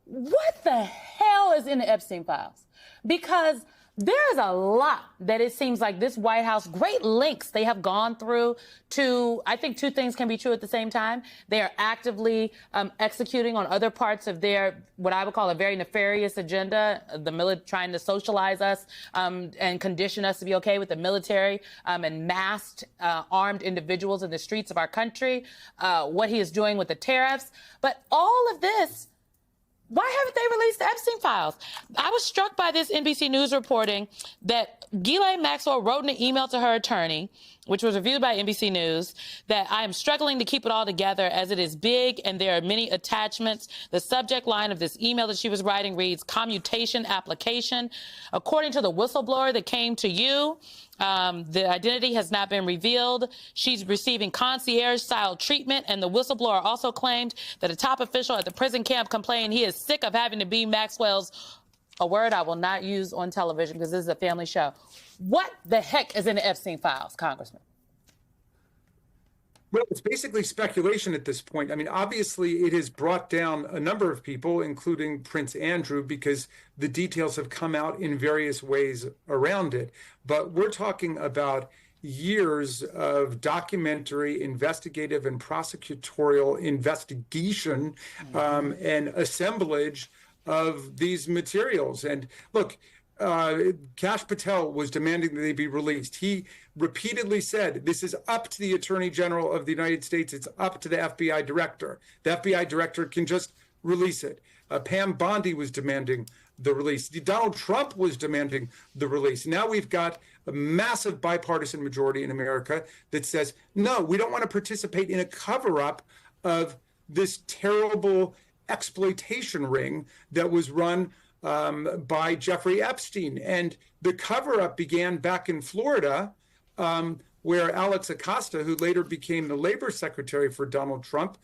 What the hell is in the Epstein files? Because there's a lot that it seems like this White House, great lengths they have gone through to, I think two things can be true at the same time. They are actively executing on other parts of their, what I would call a very nefarious agenda, trying to socialize us and condition us to be okay with the military and masked armed individuals in the streets of our country, what he is doing with the tariffs. But all of this, why haven't they released the Epstein files? I was struck by this NBC News reporting that Ghislaine Maxwell wrote in an email to her attorney, which was reviewed by NBC News, that I am struggling to keep it all together as it is big and there are many attachments. The subject line of this email that she was writing reads, commutation application. According to the whistleblower that came to you, the identity has not been revealed. She's receiving concierge-style treatment, and the whistleblower also claimed that a top official at the prison camp complained he is sick of having to be Maxwell's, a word I will not use on television because this is a family show. What the heck is in the Epstein files, Congressman?
Well, it's basically speculation at this point. I mean, obviously, it has brought down a number of people, including Prince Andrew, because the details have come out in various ways around it. But we're talking about years of documentary, investigative, and prosecutorial investigation and assemblage of these materials. And look, Kash Patel was demanding that they be released. He repeatedly said, this is up to the Attorney General of the United States. It's up to the FBI director. The FBI director can just release it. Pam Bondi was demanding the release. Donald Trump was demanding the release. Now we've got a massive bipartisan majority in America that says, no, we don't want to participate in a cover-up of this terrible exploitation ring that was run by Jeffrey Epstein. And the cover-up began back in Florida, where Alex Acosta, who later became the labor secretary for Donald Trump,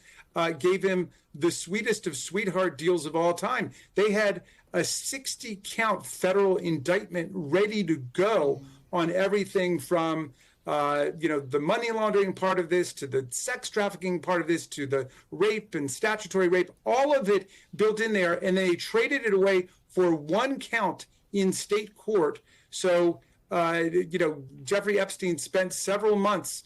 gave him the sweetest of sweetheart deals of all time. They had a 60-count federal indictment ready to go on everything from the money laundering part of this, to the sex trafficking part of this, to the rape and statutory rape, all of it built in there, and they traded it away for one count in state court. So, Jeffrey Epstein spent several months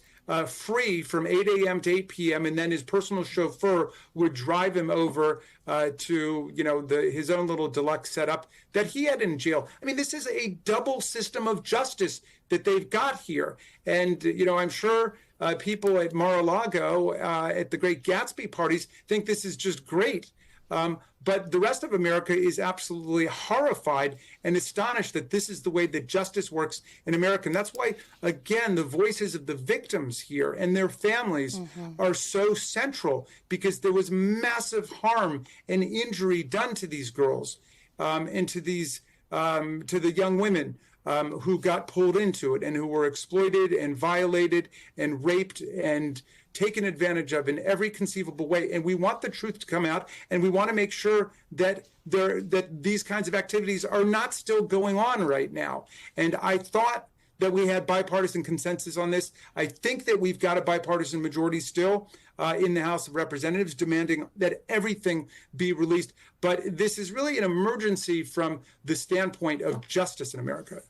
free from 8 a.m. to 8 p.m., and then his personal chauffeur would drive him over to, his own little deluxe setup that he had in jail. I mean, this is a double system of justice that they've got here. And, I'm sure people at Mar-a-Lago, at the Great Gatsby parties, think this is just great. But the rest of America is absolutely horrified and astonished that this is the way that justice works in America. And that's why, again, the voices of the victims here and their families are so central, because there was massive harm and injury done to these girls and to these to the young women who got pulled into it and who were exploited and violated and raped and taken advantage of in every conceivable way. And we want the truth to come out, and we want to make sure that these kinds of activities are not still going on right now. And I thought that we had bipartisan consensus on this. I think that we've got a bipartisan majority still in the House of Representatives demanding that everything be released. But this is really an emergency from the standpoint of justice in America.